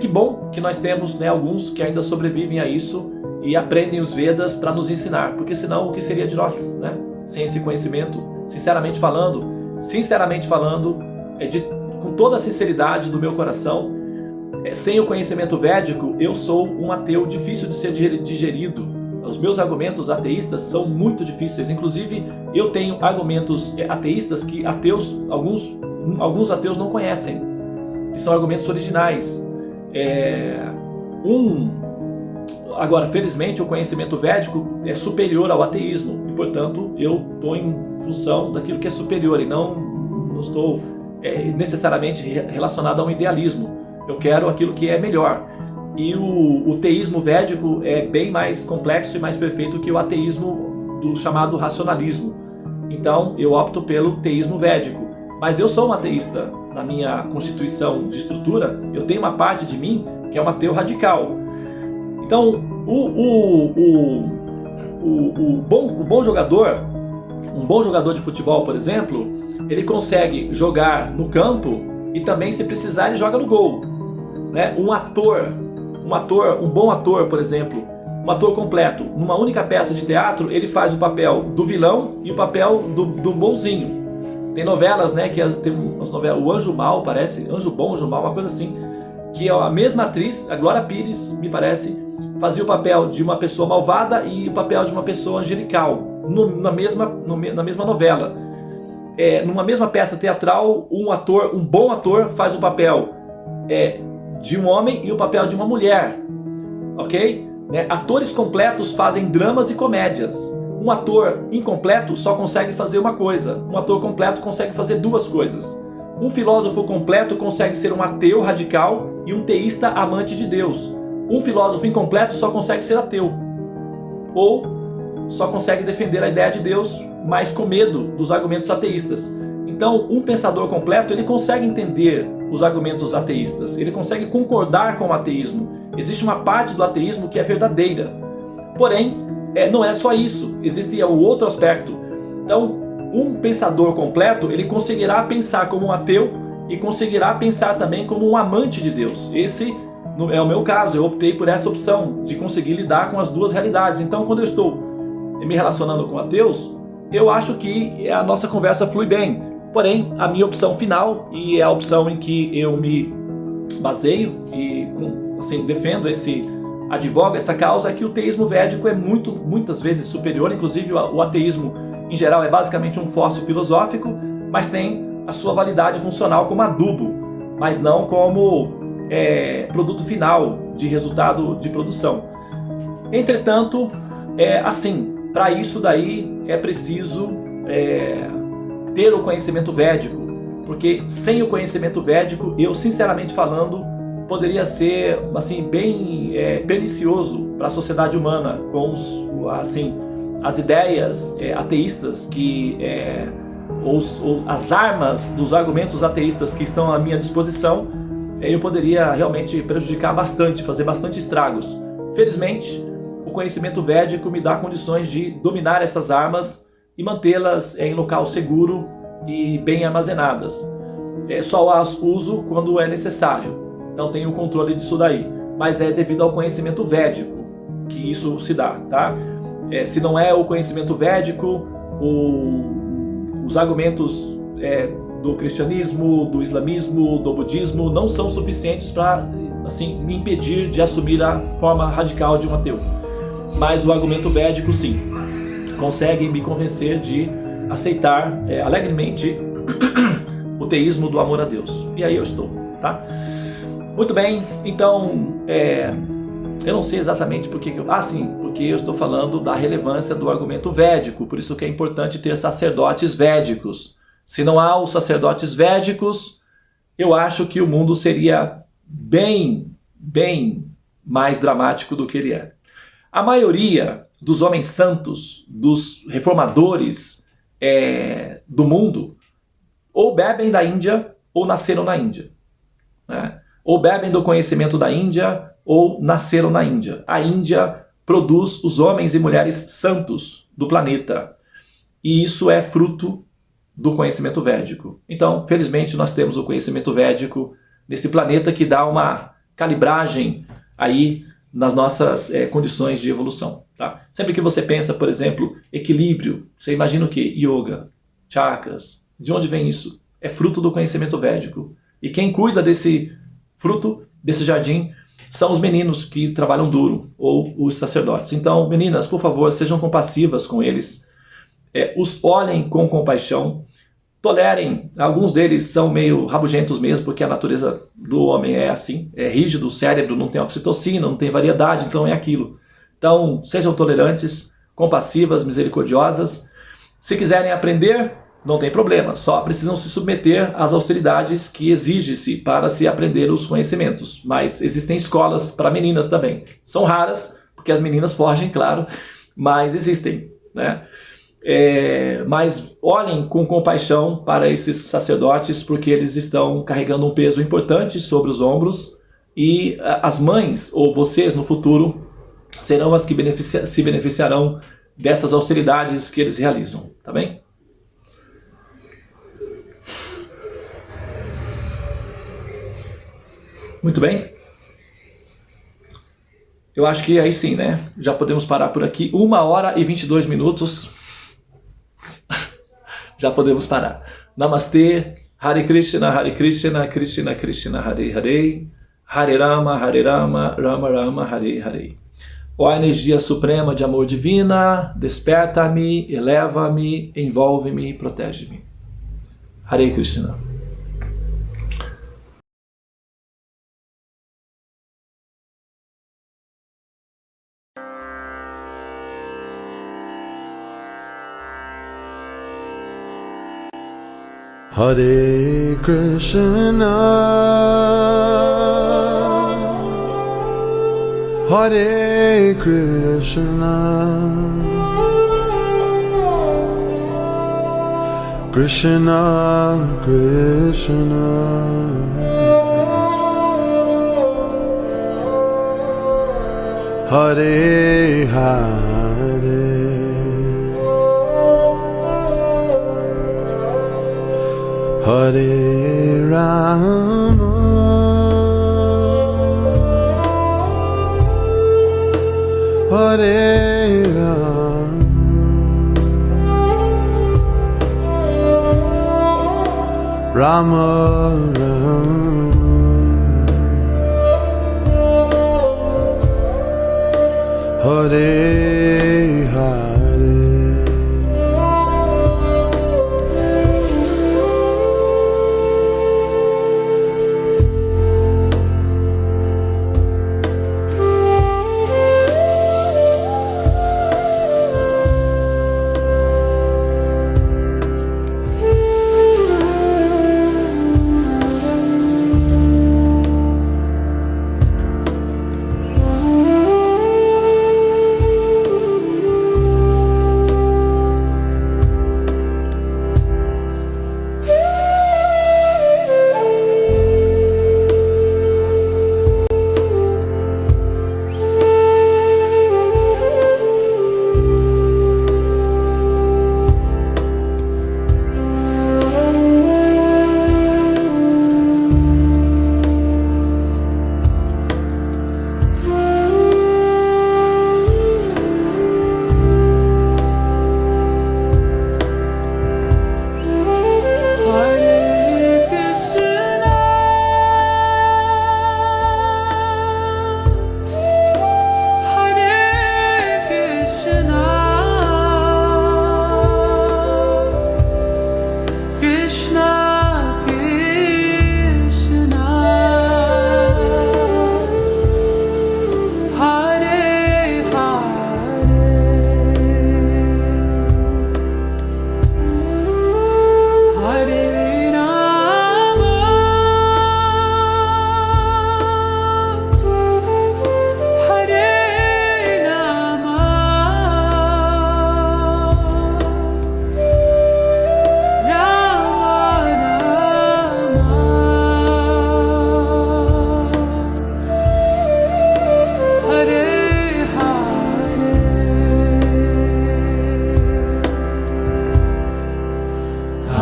que bom que nós temos, né, alguns que ainda sobrevivem a isso e aprendem os Vedas para nos ensinar. Porque senão, o que seria de nós, né? Sem esse conhecimento? Sinceramente falando, com toda a sinceridade do meu coração, sem o conhecimento védico, eu sou um ateu difícil de ser digerido. Os meus argumentos ateístas são muito difíceis. Inclusive, eu tenho argumentos ateístas que alguns ateus não conhecem, que são argumentos originais. Agora, felizmente, o conhecimento védico é superior ao ateísmo e, portanto, eu estou em função daquilo que é superior e não estou necessariamente relacionado a um idealismo. Eu quero aquilo que é melhor. E o teísmo védico é bem mais complexo e mais perfeito que o ateísmo do chamado racionalismo. Então, eu opto pelo teísmo védico. Mas eu sou um ateísta. Na minha constituição de estrutura, eu tenho uma parte de mim que é um ateu radical. Então, um bom jogador de futebol, por exemplo, ele consegue jogar no campo e também, se precisar, ele joga no gol, né, um bom ator, por exemplo, um ator completo, numa única peça de teatro, ele faz o papel do vilão e o papel do bonzinho. Tem novelas, né, tem umas novelas, o Anjo Mal, parece, Anjo Bom, Anjo Mal, uma coisa assim, que é a mesma atriz, a Glória Pires, me parece, fazia o papel de uma pessoa malvada e o papel de uma pessoa angelical, na mesma novela. Numa mesma peça teatral, um bom ator faz o papel de um homem e o papel de uma mulher, ok? Atores completos fazem dramas e comédias. Um ator incompleto só consegue fazer uma coisa. Um ator completo consegue fazer duas coisas. Um filósofo completo consegue ser um ateu radical e um teísta amante de Deus. Um filósofo incompleto só consegue ser ateu. Ou só consegue defender a ideia de Deus, mas com medo dos argumentos ateístas. Então, um pensador completo, ele consegue entender os argumentos ateístas. Ele consegue concordar com o ateísmo. Existe uma parte do ateísmo que é verdadeira. Porém, não é só isso. Existe o outro aspecto. Então, um pensador completo, ele conseguirá pensar como um ateu e conseguirá pensar também como um amante de Deus. Esse é o meu caso. Eu optei por essa opção de conseguir lidar com as duas realidades. Então, quando eu estou me relacionando com ateus, eu acho que a nossa conversa flui bem. Porém, a minha opção final, e é a opção em que eu me baseio e assim, defendo advogo essa causa, é que o teísmo védico é muitas vezes superior. Inclusive o ateísmo em geral é basicamente um fóssil filosófico, mas tem a sua validade funcional como adubo, mas não como produto final de resultado de produção. Entretanto, assim, para isso daí é preciso ter o conhecimento védico, porque sem o conhecimento védico, eu sinceramente falando, poderia ser assim, bem pernicioso para a sociedade humana, com as ideias ateístas, as armas dos argumentos ateístas que estão à minha disposição. Eu poderia realmente prejudicar bastante, fazer bastante estragos. Felizmente, o conhecimento védico me dá condições de dominar essas armas e mantê-las em local seguro e bem armazenadas. Só as uso quando é necessário. Não tenho controle disso daí, mas é devido ao conhecimento védico que isso se dá, tá? Se não é o conhecimento védico, os argumentos do cristianismo, do islamismo, do budismo não são suficientes para assim, me impedir de assumir a forma radical de um ateu. Mas o argumento védico, sim, consegue me convencer de aceitar alegremente o teísmo do amor a Deus. E aí eu estou, tá? Muito bem, então, eu não sei exatamente por que porque eu estou falando da relevância do argumento védico, por isso que é importante ter sacerdotes védicos. Se não há os sacerdotes védicos, eu acho que o mundo seria bem mais dramático do que ele é. A maioria dos homens santos, dos reformadores do mundo, ou bebem da Índia ou nasceram na Índia, né? Ou bebem do conhecimento da Índia, ou nasceram na Índia. A Índia produz os homens e mulheres santos do planeta. E isso é fruto do conhecimento védico. Então, felizmente, nós temos o conhecimento védico nesse planeta que dá uma calibragem aí nas nossas condições de evolução. Tá? Sempre que você pensa, por exemplo, equilíbrio, você imagina o quê? Yoga, chakras. De onde vem isso? É fruto do conhecimento védico. E quem cuida desse fruto, desse jardim, são os meninos que trabalham duro, ou os sacerdotes. Então, meninas, por favor, sejam compassivas com eles, os olhem com compaixão, tolerem. Alguns deles são meio rabugentos mesmo, porque a natureza do homem é assim, é rígido, o cérebro não tem oxitocina, não tem variedade, então é aquilo. Então, sejam tolerantes, compassivas, misericordiosas. Se quiserem aprender, não tem problema, só precisam se submeter às austeridades que exige-se para se aprender os conhecimentos. Mas existem escolas para meninas também. São raras, porque as meninas fogem, claro, mas existem, né? Mas olhem com compaixão para esses sacerdotes, porque eles estão carregando um peso importante sobre os ombros, e as mães, ou vocês no futuro, serão as que se beneficiarão dessas austeridades que eles realizam, tá bem? Muito bem. Eu acho que aí sim, né? Já podemos parar por aqui. 1h22. Já podemos parar. Namastê. Hare Krishna, Krishna Krishna, Hare Hare. Hare Rama, Rama Rama, Hare Hare. Ó energia suprema de amor divina, desperta-me, eleva-me, envolve-me, protege-me. Hare Krishna. Hare Krishna, Hare Krishna, Krishna Krishna, Hare Hare, Hare Rama, Hare Rama, Rama Rama, Hare Hare.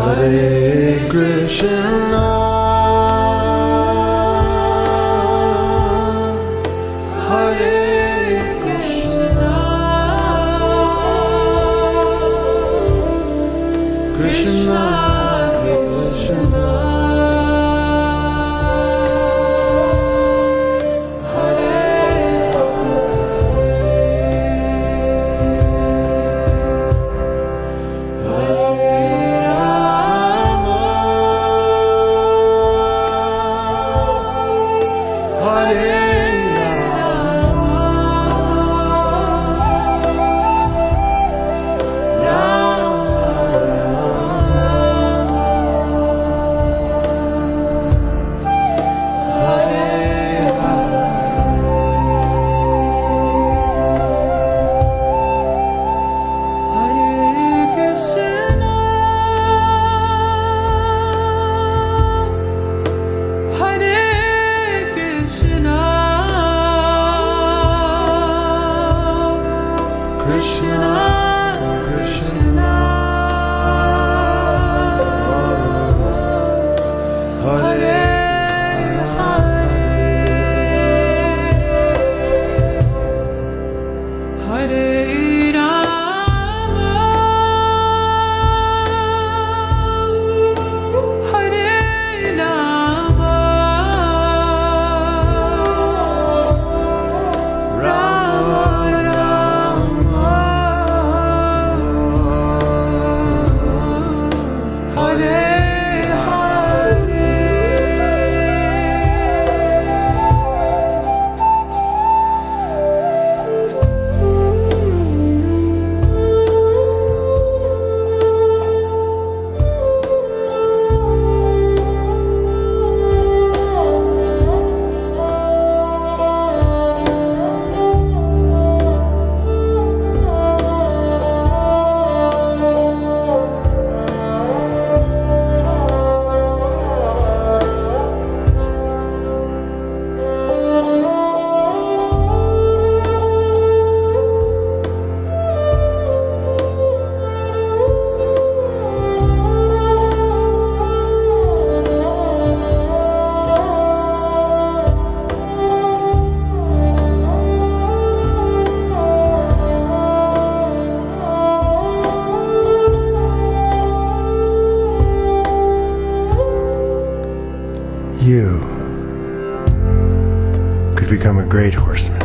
Hare Krishna, Hare Krishna, Krishna Krishna, Hare Hare you could become a great horseman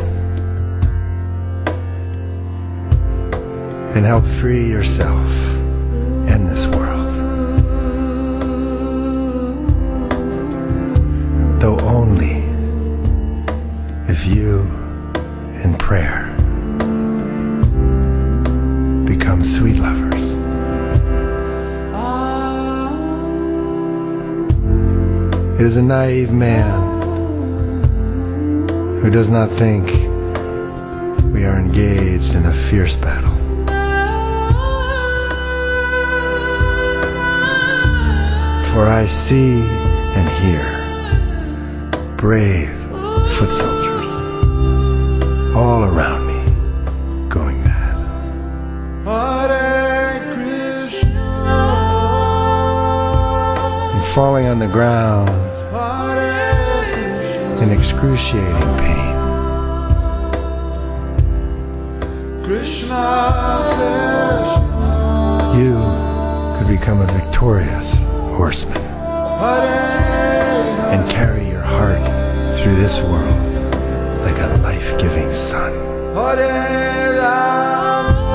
and help free yourself and this world. Though only if you, in prayer, become sweet lovers. It is a naive man who does not think we are engaged in a fierce battle. For I see and hear brave foot soldiers all around me going mad. Hare Krishna, And falling on the ground Hare Krishna, in excruciating pain. Krishna Krishna, You could become a victorious horseman Hare and carry your heart through this world like a life-giving sun. Hare Rama,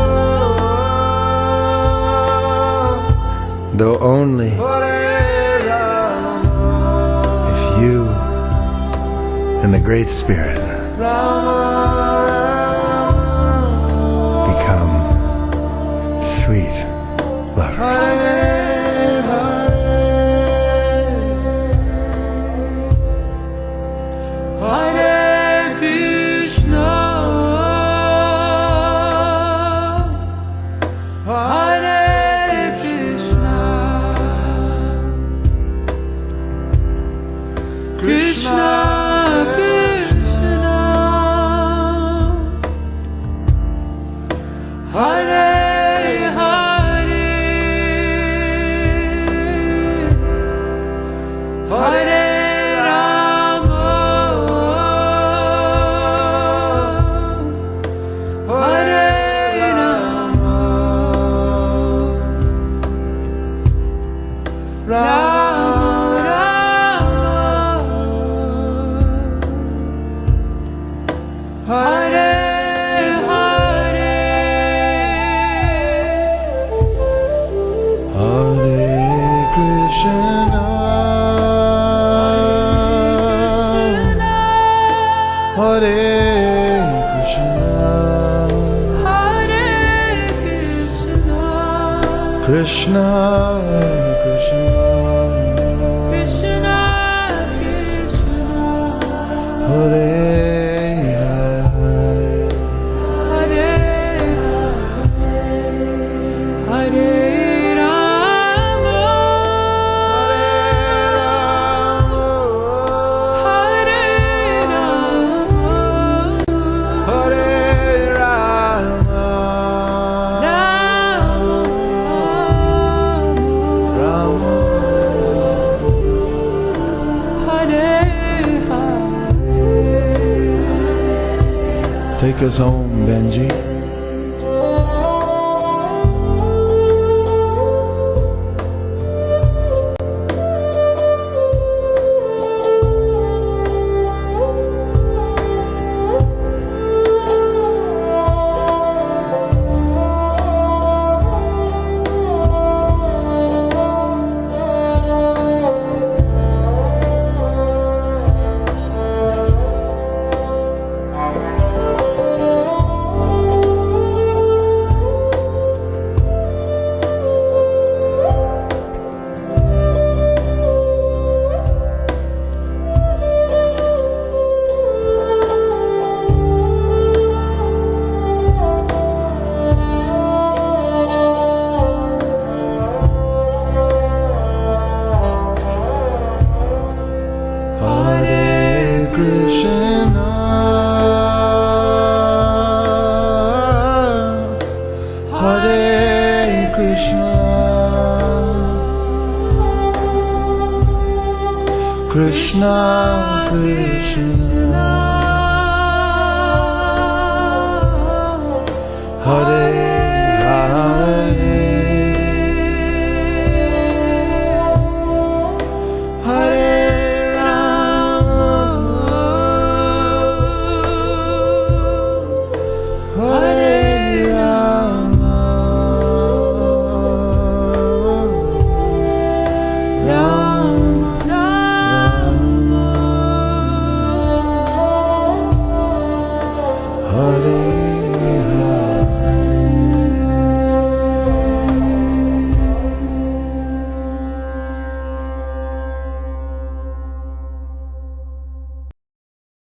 Though only Hare Rama, if you and the Great Spirit Rama become sweet lovers. Hare Hare Krishna, Hare Krishna, Krishna Krishna, Hare Hare, Hare Rama, Hare Rama, Rama Rama, Hare Hare, Hare Krishna, Hare Krishna, Krishna Krishna, Hare Hare, Hare Rama, Hare Rama, Hare Rama, Rama, Hare Hare. Take us home, Benji. Hare Krishna, Hare Krishna, Krishna Krishna, Hare